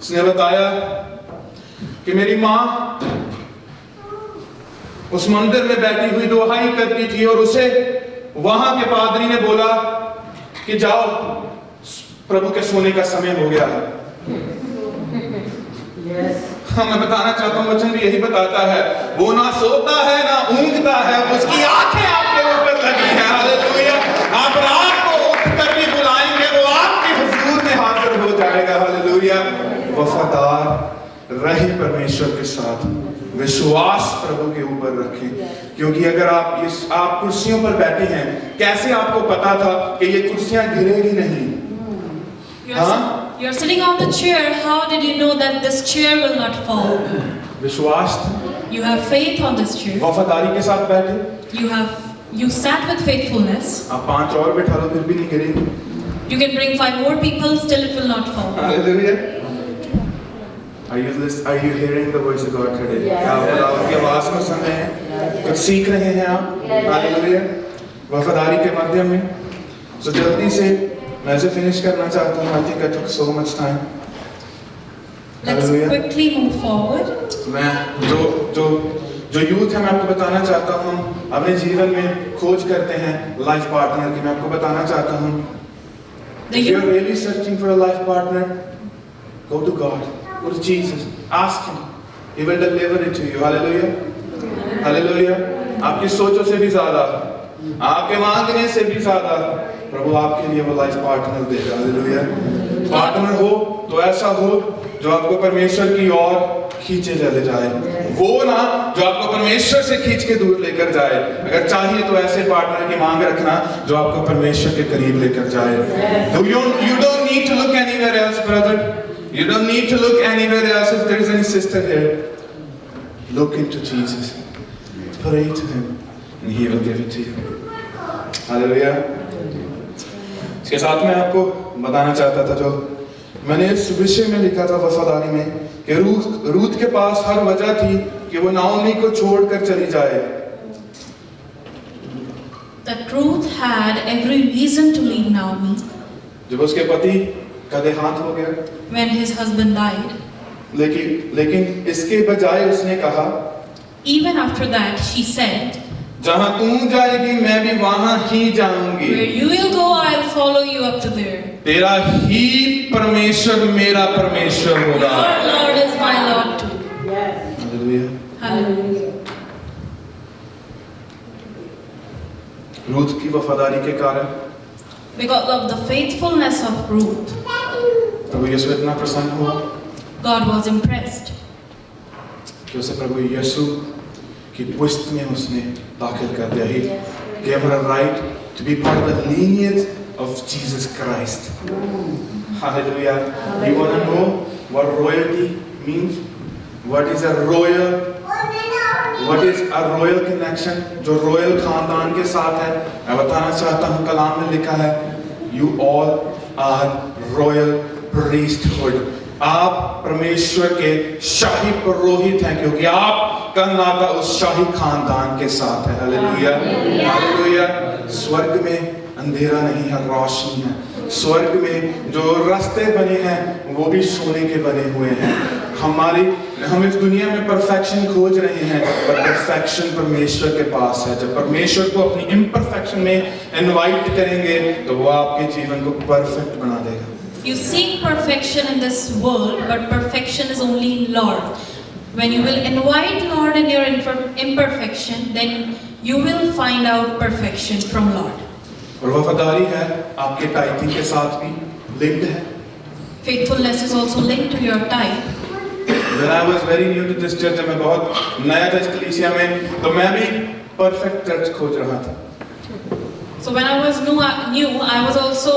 उसने बताया कि मेरी माँ उस मंदिर में बैठी हुई दुआई करती थी और उसे वहां के पादरी ने बोला कि जाओ, प्रभु के सोने का समय हो गया है। हाँ, मैं बताना चाहता हूँ, वचन भी यही बताता है, वो ना सोता है ना ऊँघता है, उसकी आंखें आपके ऊपर लगी हैं। हालेलुया। आप रात को उठकर भी बुलाएंगे, वो आपके हुजूर में हाजिर हो जाएगा। हालेलुया। वफादार रहे परमेश्वर के साथ, विश्वास प्रभु के ऊपर रखें, क्योंकि अगर आप कुर्सियों पर बैठे हैं, कैसे आपको पता था कि ये कुर्सियां गिरेगी नहीं? You're sitting on the chair. How did you know that this chair will not fall? विश्वास था। You have faith on this chair. वफादारी के साथ बैठे। You sat with faithfulness. आप 5 और बिठा लो फिर भी नहीं गिरेगी। You can bring 5 more people, still it will not fall. Hallelujah. Are you hearing the voice of God today? क्या आप आपकी आवाज को सुन रहे हैं? कुछ सीख रहे हैं आप? Hallelujah. वफादारी के माध्यम में। So जल्दी से मैं इसे फिनिश करना चाहता हूँ। I think I took so much time. Let's quickly move forward. मैं जो यूथ है, मैं आपको बताना चाहता हूँ, हम अपने जीवन में खोज करते हैं लाइफ पार्टनर की। मैं आपको बताना चाहता हूँ, if you're really searching for a life partner, go to God, go to Jesus, ask Him, He will deliver it to you. Hallelujah, Hallelujah. आपकी सोचों से भी ज्यादा, आपके मांगने से भी ज्यादा प्रभु आपके लिए वो लाइफ पार्टनर देगा। हालेलुया। पार्टनर हो तो ऐसा हो जो आपको परमेश्वर की ओर खींचे ले जाए, वो ना जो आपको परमेश्वर से खींच के दूर लेकर जाए। अगर चाहिए तो ऐसे पार्टनर की मांग रखना जो आपको परमेश्वर के करीब लेकर जाए। You don't need to look anywhere else, brother. You don't need to look anywhere else. If there is any sister here, look into Jesus. Pray to Him, and He will give it to you. Hallelujah. इसके साथ में आपको बताना चाहता था, जो मैंने इस विषय में लिखा था वफादारी में, कि रूथ के पास हर वजह थी कि वो नाओमी को छोड़कर चली जाए। That Ruth had every reason to leave Naomi. जब उसके पति का देहांत हो गया, when his husband died, लेकिन इसके बजाय उसने कहा, even after that she said, जहां तू जाएगी मैं भी वहां ही जाऊंगी। where you will go I'll follow you up to there. तेरा ही परमेश्वर मेरा परमेश्वर होगा। Your Lord is my Lord too. Hallelujah. Hallelujah. Ruth की वफादारी के कारण, because of the faithfulness of Ruth, प्रभु यीशु इतना प्रसन्न हुआ, God was impressed, कि उसे प्रभु यीशु की पुष्ट में उसने दाखिल कर दिया। He gave her a right to be part of the lineage of Jesus Christ. Hallelujah. You want to know what royalty means? What is a royal connection? जो royal खानदान के साथ है, मैं बताना चाहता हूँ, कलाम में लिखा है, you all are royal priesthood. आप परमेश्वर के शाही पुरोहित हैं, क्योंकि आपका नाता उस शाही खानदान के साथ है। Hallelujah, hallelujah. स्वर्ग में अंधेरा नहीं है, रोशनी है। स्वर्ग में जो रास्ते बने हैं वो भी सोने के बने हुए हैं। हम इस दुनिया में परफेक्शन खोज रहे हैं, पर परफेक्शन परमेश्वर के पास है। जब परमेश्वर को अपनी इम्परफेक्शन में इनवाइट करेंगे तो वो आपके जीवन को परफेक्ट बना देगा। You seek perfection in this world, but perfection is only in Lord. When you will invite Lord in your imperfection, then you will find out perfection from Lord. और वफादारी है आपके टाइथिंग के साथ भी लिंक्ड है। Faithfulness is also linked to your tithe. When I was very new to this church, जब मैं बहुत नया था इस कलीसिया में, तो मैं भी परफेक्ट चर्च खोज रहा था। So when I was new, I was also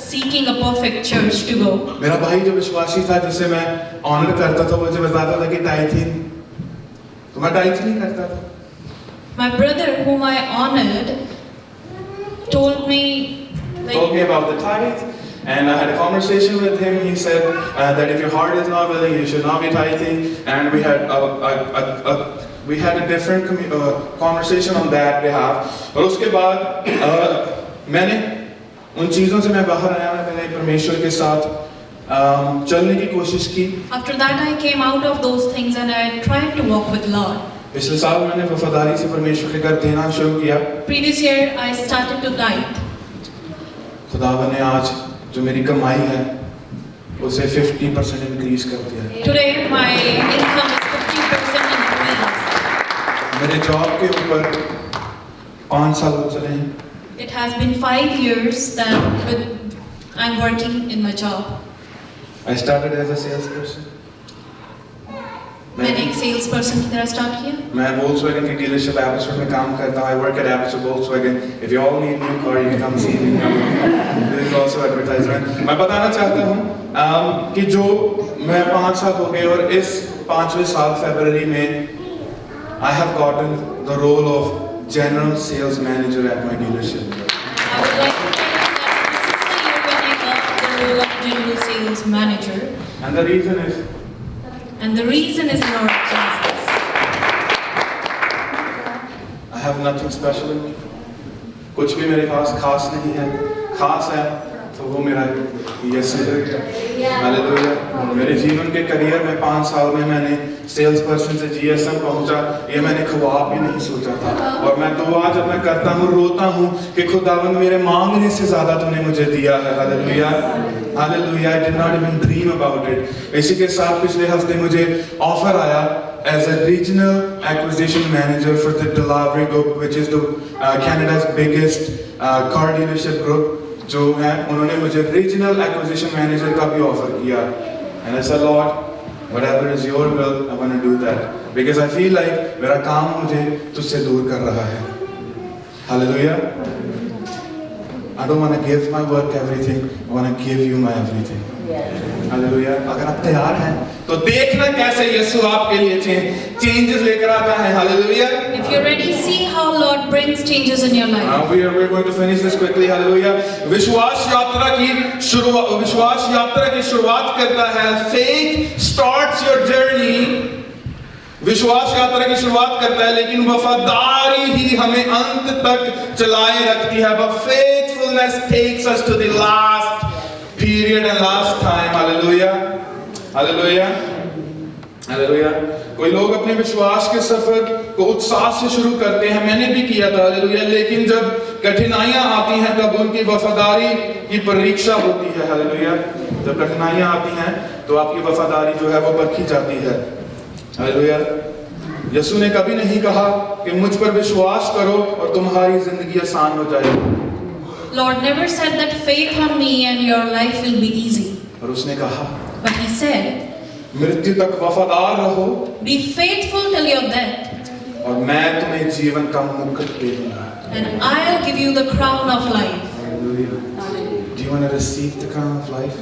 seeking a perfect church to go. मेरा भाई जो विश्वासी था जिसे मैं ऑनर करता था, वो मुझे बताता था कि टाइथिंग, तो मैं टाइथ नहीं करता था। My brother, whom I honored, told me about the tithe, and I had a conversation with him. He said that if your heart is not willing, you should not be tithing. And we had a different conversation on that behalf. और उसके बाद मैंने उन चीजों से मैं बाहर आया, मैंने परमेश्वर के साथ चलने की कोशिश की। After that, I came out of those things and I tried to walk with Lord. पिछले साल मैंने वफादारी से परमेश्वर के घर देना शुरू किया। Previous year, I started to tithe. खुदावन ने आज जो मेरी कमाई है उसे 50% इंक्रीज कर दिया। Today, my income is 50% increase. मेरे जॉब के ऊपर 5 साल हो चले हैं। It has been 5 years that I'm working in my job. I started as a salesperson. मैंने एक सेल्स पर्सन की तरह स्टार्ट किया। मैं Volkswagen की डीलरशिप एपिसोड में काम करता हूँ। I work at Episode Volkswagen. If you all need new car, you can come see me. This is also advertisement. मैं बताना चाहता हूँ कि जो मैं 5 साल हो गए और इस 5वें साल फरवरी में I have gotten the role of general sales manager at my dealership. I would like to tell you that this is the year when I got the role of general sales manager. And the reason is Lord Jesus. I have nothing special in me. कुछ भी मेरे पास खास नहीं है। खास है तो वो मेरा यीशु है। हालेलुया। मेरे जीवन के करियर में 5 साल में मैंने सेल्स पर्सन से जीएसएम पहुंचा, ये मैंने ख्वाब भी नहीं सोचा था। और मैं दुआ जब मैं करता हूँ, रोता हूँ कि खुदावन मेरे मांगने से ज्यादा तूने मुझे दिया है। Hallelujah, hallelujah. I did not even dream about it. इसी के साथ पिछले हफ्ते मुझे ऑफर आया as a regional acquisition manager for the Delavery Group, which is the Canada's biggest car dealership group. जो है उन्होंने मुझे रीजनल एक्विजिशन मैनेजर का भी ऑफर किया। And I said, Lord, whatever is your will, I want to do that because I feel like मेरा काम मुझे तुझसे दूर कर रहा है। Hallelujah. I don't want to give my work everything. I want to give you my everything. Hallelujah. अगर आप तैयार हैं तो देखना कैसे यीशु आपके लिए चेंजेस लेकर आता है। Hallelujah. If you're ready, see how Lord brings changes in your life. We're going to finish this quickly. Hallelujah. विश्वास यात्रा की शुरुआत करता है। Faith starts your journey. विश्वास यात्रा की शुरुआत करता है, लेकिन वफादारी ही हमें अंत तक चलाए रखती है। But faithfulness takes us to the last period and last time. Hallelujah. Hallelujah. Hallelujah. कोई लोग अपने विश्वास के सफर को उत्साह से शुरू करते हैं, मैंने भी किया था। हालेलुया। लेकिन जब कठिनाइयां आती हैं तब उनकी वफादारी की परीक्षा होती है। हालेलुया। जब कठिनाइयां आती हैं तो आपकी वफादारी जो है वो परखी जाती है। हालेलुया। यीशु ने कभी नहीं कहा कि मुझ पर विश्वास करो और तुम्हारी जिंदगी आसान हो जाएगी। Lord never said that faith on me and your life will be easy. और उसने कहा, But he said, मृत्यु तक वफादार रहो, be faithful till your death, और मैं तुम्हें जीवन का मुकुट दे दूंगा। and I'll give you the crown of life. Hallelujah. Do you want to receive the crown of life?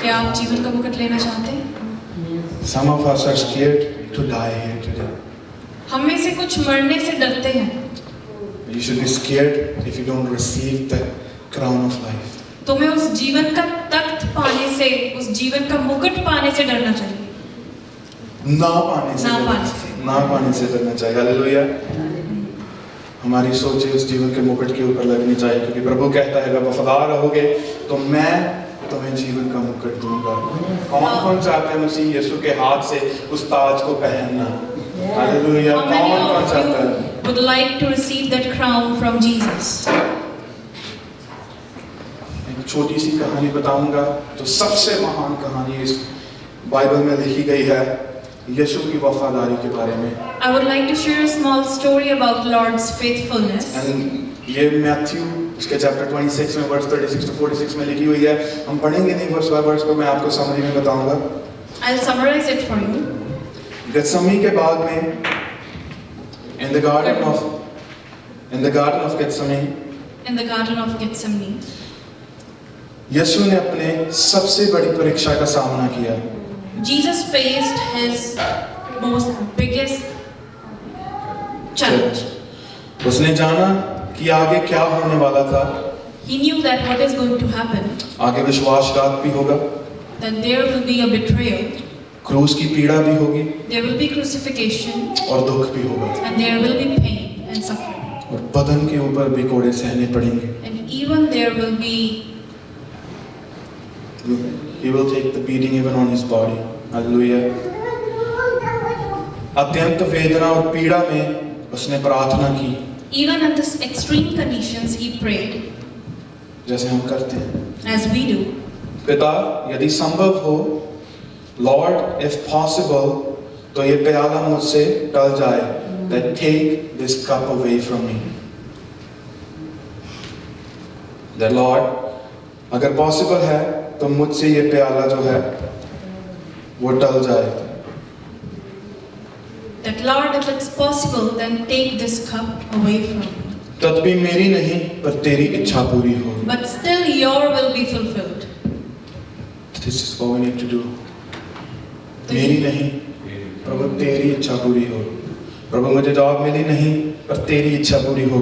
क्या आप जीवन का मुकुट लेना चाहते हैं? Some of us are scared to die here today. हम में से कुछ मरने से डरते हैं। You should be scared if you don't receive the crown of life. तुम्हें उस जीवन का तख्त पाने से, उस जीवन का मुकुट पाने से डरना चाहिए। ना पाने से डरना चाहिए। हालेलुया। हमारी सोचें उस जीवन के मुकुट के ऊपर लगनी चाहिए, क्योंकि प्रभु कहता है अगर वफादार रहोगे तो मैं तुम्हें जीवन का मुकुट दूंगा। कौन चाहता है मसीह यीशु के हाथ से उस ताज को पहनना? हालेलुया। कौन चाहता है? Would like to receive that crown from Jesus. एक छोटी सी कहानी बताऊंगा जो सबसे महान कहानी इस बाइबल में लिखी गई है। यीशु की वफादारी के बारे में। I would like to share a small story about Lord's faithfulness. And ये मैथ्यू उसके चैप्टर 26 में वर्स 36 to 46 में लिखी हुई है। हम पढ़ेंगे नहीं वर्स बाय वर्स, पर मैं आपको समरी में बताऊंगा। I'll summarize it for you. गत्समनी के बाद में in the garden of Gethsemane, In the Garden of Gethsemane, यीशु ने अपने सबसे बड़ी परीक्षा का सामना किया। Jesus faced his most biggest challenge. उसने जाना कि आगे क्या होने वाला था। He knew that what is going to happen, आगे विश्वासघात भी होगा, that there will be a betrayal, क्रूस की पीड़ा भी होगी there will be crucifixion, और दुख भी होगा, and there will be pain and suffering. और बदन के ऊपर भी कोड़े सहने पड़ेंगे। And even there will be, He will take the beating even on his body. Hallelujah. अत्यंत वेदना और पीड़ा में उसने प्रार्थना की, even in this extreme conditions, he prayed, जैसे हम करते हैं। as we do. पिता, यदि संभव हो, Lord, if possible, तो ये प्याला मुझसे टल जाए, that take this cup away from me. That Lord, अगर possible है, तो मुझसे ये प्याला जो है, वो टल जाए। That Lord, if it's possible, then take this cup away from me. तदपि मेरी नहीं, पर तेरी इच्छा पूरी हो। But still your will be fulfilled. This is what we need to do. मेरी नहीं, प्रभु तेरी इच्छा पूरी हो। प्रभु मुझे जॉब मिली नहीं, पर तेरी इच्छा पूरी हो।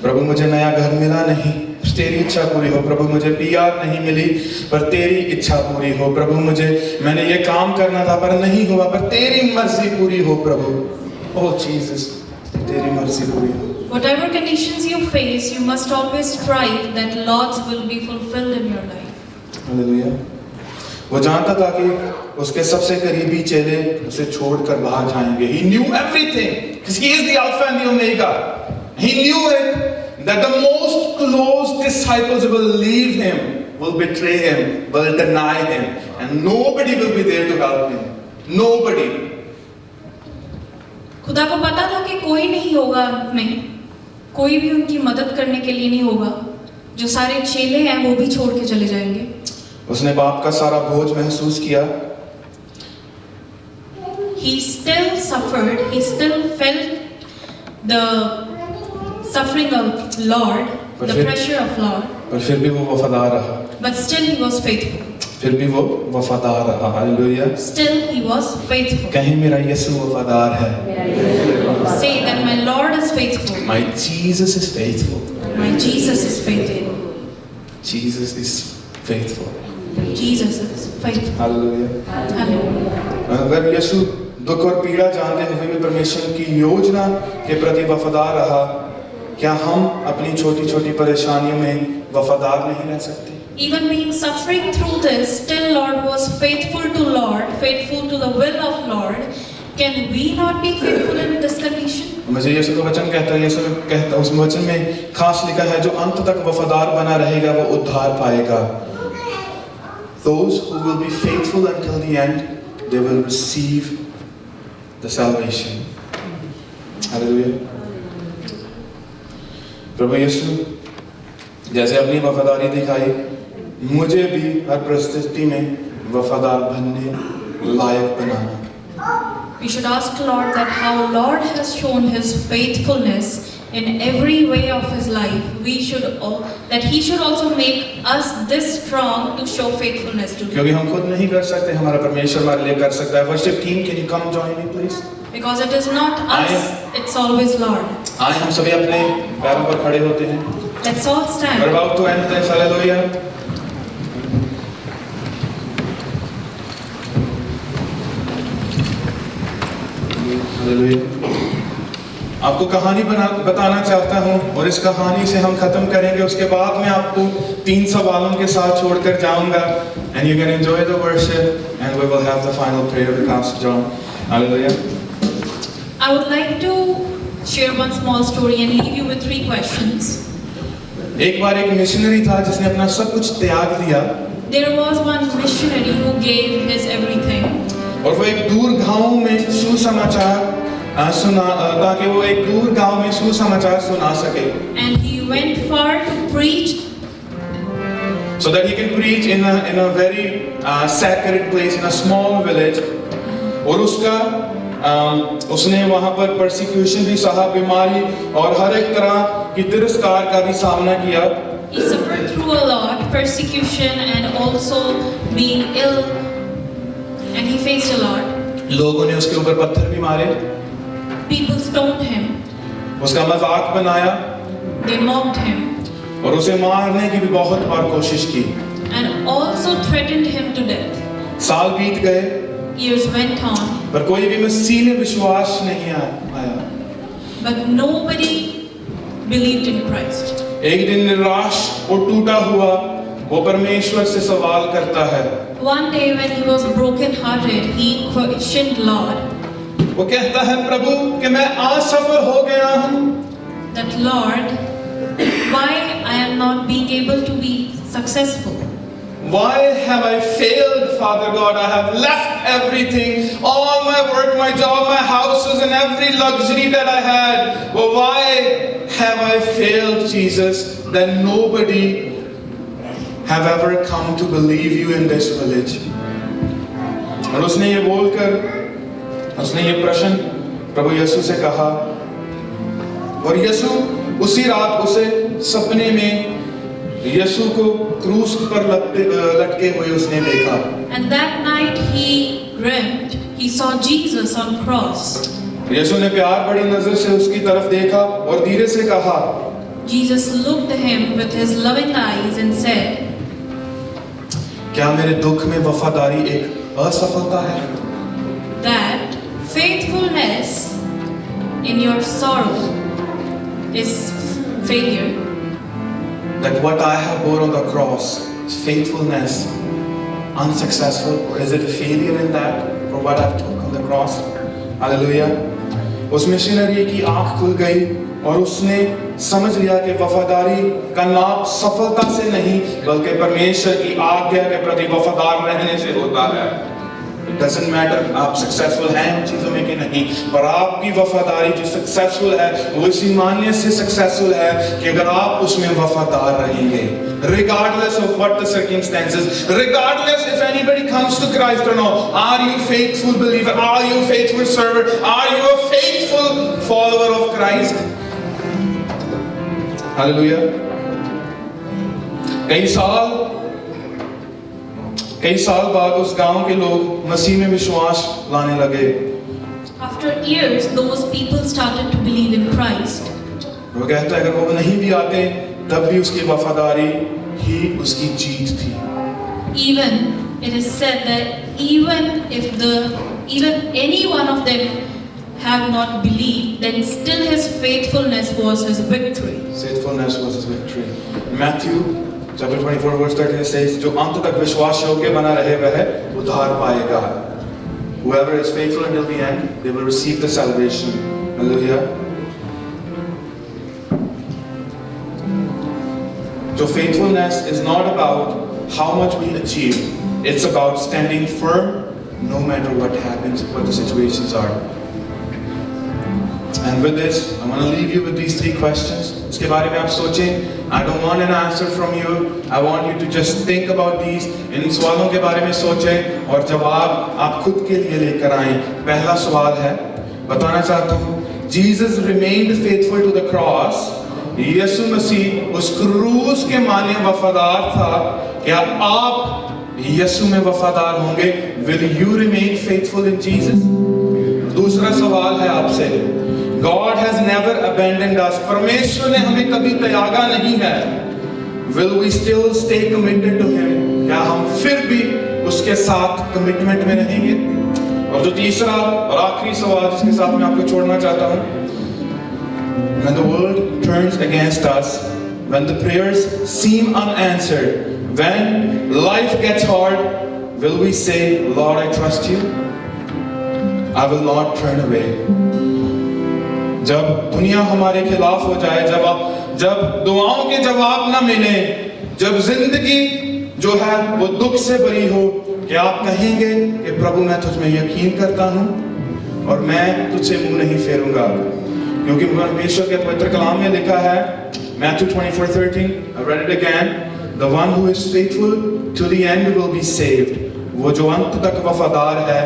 प्रभु मुझे नया घर मिला नहीं, तेरी इच्छा पूरी हो। प्रभु मुझे PR नहीं मिली, पर तेरी इच्छा पूरी हो। प्रभु मैंने ये काम करना था पर नहीं हुआ, पर तेरी मर्जी पूरी हो प्रभु। ओह जीसस, तेरी मर्जी पूरी हो। Whatever conditions you face, you must always strive that Lord's will be fulfilled in your life. Hallelujah. वो जानता था कि उसके सबसे करीबी चेले उसे छोड़कर बाहर जाएंगे। He knew everything, because he is the Alpha and the Omega. He knew it that the most close disciples will leave him, will betray him, will deny him, and nobody will be there to help him. Nobody. खुदा को पता था कि कोई नहीं होगा अंत में, कोई भी उनकी मदद करने के लिए नहीं होगा। जो सारे चेले हैं वो भी छोड़ के चले जाएंगे। उसने पाप का सारा बोझ महसूस किया। He still suffered, he still felt the suffering of Lord, the pressure of Lord. पर फिर भी वो वफादार रहा। But still he was faithful. फिर भी वो वफादार रहा। Hallelujah. Still he was faithful. कहीं मेरा यीशु वफादार है। Say that my Lord is faithful. My Jesus is faithful. My Jesus is faithful. Jesus is faithful. Jesus is faithful. Hallelujah. Hallelujah. अगर यीशु दुख और पीड़ा जानते हुए भी परमेश्वर की योजना के प्रति वफादार रहा, क्या हम अपनी छोटी छोटी परेशानियों में वफादार नहीं रह सकते? Even being suffering through this, still Lord was faithful to Lord, faithful to the will of Lord. Can we not be faithful in this condition? मुझे यीशु का वचन कहता है, यीशु कहता है, उस वचन में खास लिखा है, जो अंत तक वफादार बना रहेगा वो उद्धार पाएगा। Those who will be faithful until the end, they will receive the salvation. Hallelujah. प्रभु यीशु जैसे अपनी वफादारी दिखाई, मुझे भी हर परिस्थिति में वफादार बनने लायक बनाना। We should ask Lord that how Lord has shown His faithfulness in every way of His life. We should that He should also make us this strong to show faithfulness to Him. क्योंकि हम खुद नहीं कर सकते, हमारा परमेश्वर हमारे लिए कर सकता है। Worship team, can you come join me please? Because it is not us, it's always Lord. आए हम सभी अपने पैरों पर खड़े होते हैं। Let's all stand. We're about to end this. Hallelujah. आपको कहानी बताना चाहता हूँ और इस कहानी से हम खत्म करेंगे। उसके बाद मैं आपको 3 सवालों के साथ छोड़कर जाऊंगा। And you can enjoy the worship and we will have the final prayer with Pastor John. Hallelujah. I would like to share one small story and leave you with 3 questions. एक बार एक मिशनरी था जिसने अपना सब कुछ त्याग दिया। There was one missionary who gave his everything. और वो एक दूर गांव में सुसमाचार ताकि वो एक दूर गांव में सुसमाचार सुना सके. And he went far to preach, So that he can preach in a very sacred place, in a small village. और उसने वहाँ पर persecution भी सहा, बीमारी और हर एक तरह की तिरस्कार का भी सामना किया. he suffered through a lot, persecution and also being ill, and he faced a lot. लोगों ने उसके ऊपर पत्थर भी मारे, People stoned him, उसका मजाक बनाया they mocked him, और उसे मारने की भी बहुत बार कोशिश की. and also threatened him to death. साल बीत गए Years went on, पर कोई भी मसीह में विश्वास नहीं आया. but nobody believed in Christ. एक दिन निराश और टूटा हुआ वो परमेश्वर से सवाल करता है. One day when he was broken-hearted, he questioned Lord, वो कहता है, प्रभु कि मैं असफल हो गया हूँ. that Lord, why I am not being able to be successful? Why have I failed, Father God? I have left everything, all my work, my job, my houses, and every luxury that I had. But why have I failed, Jesus, that nobody have ever come to believe you in this village? और उसने ये बोलकर, उसने ये प्रश्न प्रभु यीशु से कहा, और यीशु उसी रात उसे सपने में यीशु को क्रूस पर लटके हुए उसने देखा. And that night he dreamt, he saw Jesus on cross. यीशु ने प्यार बड़ी नजर से उसकी तरफ देखा और धीरे से कहा. Jesus looked at him with his loving eyes and said, क्या मेरे दुख में वफादारी एक असफलता है? that faithfulness in your sorrow is failure. That what I have bore on the cross is faithfulness unsuccessful, or is it a failure in that for what I've took on the cross? Hallelujah. उस missionary की आंख खुल गई और उसने समझ लिया कि वफादारी का नाप सफलता से नहीं बल्कि परमेश्वर की आज्ञा के प्रति वफादार रहने से होता है. It doesn't matter आप सक्सेसफुल हैं उन चीजों में कि नहीं, पर आपकी वफादारी जो सक्सेसफुल है वो इसी मान्य से सक्सेसफुल है कि अगर आप उसमें वफादार रहेंगे, regardless of what the circumstances, regardless if anybody comes to Christ or not. Are you faithful believer? Are you faithful server? Are you a faithful follower of Christ? Hallelujah. कई साल बाद उस गांव के लोग मसीह में विश्वास लाने लगे. After years, those people started to believe in Christ. वो कहता है अगर वो नहीं भी आते तब भी उसकी वफादारी ही उसकी जीत थी. Even it is said that even any one of them have not believed, then still his faithfulness was his victory. Faithfulness was his victory. Matthew chapter 24 verse 13 says, जो अंत तक विश्वास योग्य बना रहे वह उद्धार पाएगा. Whoever is faithful until the end, they will receive the salvation. Hallelujah. So faithfulness is not about how much we achieve. It's about standing firm no matter what happens, what the situations are. And with this, I want to leave you with these 3 questions. इसके बारे में आप सोचें. I don't want an answer from you. I want you to just think about these. इन सवालों के बारे में सोचें और जवाब आप खुद के लिए लेकर आएं. पहला सवाल है, बताना चाहता हूँ, Jesus remained faithful to the cross. यीशु मसीह उस क्रूस के माने वफादार था. क्या आप यीशु में वफादार होंगे? Will you remain faithful in Jesus? दूसरा सवाल है आपसे, God has never abandoned us. परमेश्वर ने हमें कभी त्यागा नहीं है. Will we still stay committed to Him? क्या हम फिर भी उसके साथ कमिटमेंट में रहेंगे? और जो तीसरा और आखिरी सवाल जिसके साथ मैं आपको छोड़ना चाहता हूँ, when the world turns against us, when the prayers seem unanswered, when life gets hard, will we say, Lord, I trust you? I will not turn away. जब दुनिया हमारे खिलाफ हो जाए, जब दुआओं के जवाब ना मिले, जब जिंदगी जो है वो दुख से भरी हो, कि आप कहेंगे कि प्रभु मैं तुझ में यकीन करता हूँ और मैं तुझसे मुंह नहीं फेरूंगा, क्योंकि परमेश्वर के पवित्र कलाम में लिखा है, Matthew 24:13, I read it again, the one who is faithful to the end will be saved. वो जो अंत तक वफादार है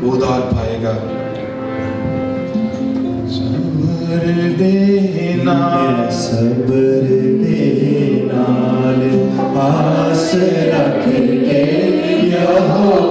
वो उद्धार पाएगा। सब्र देना, सब्र दे नाल आस रख के यहोवा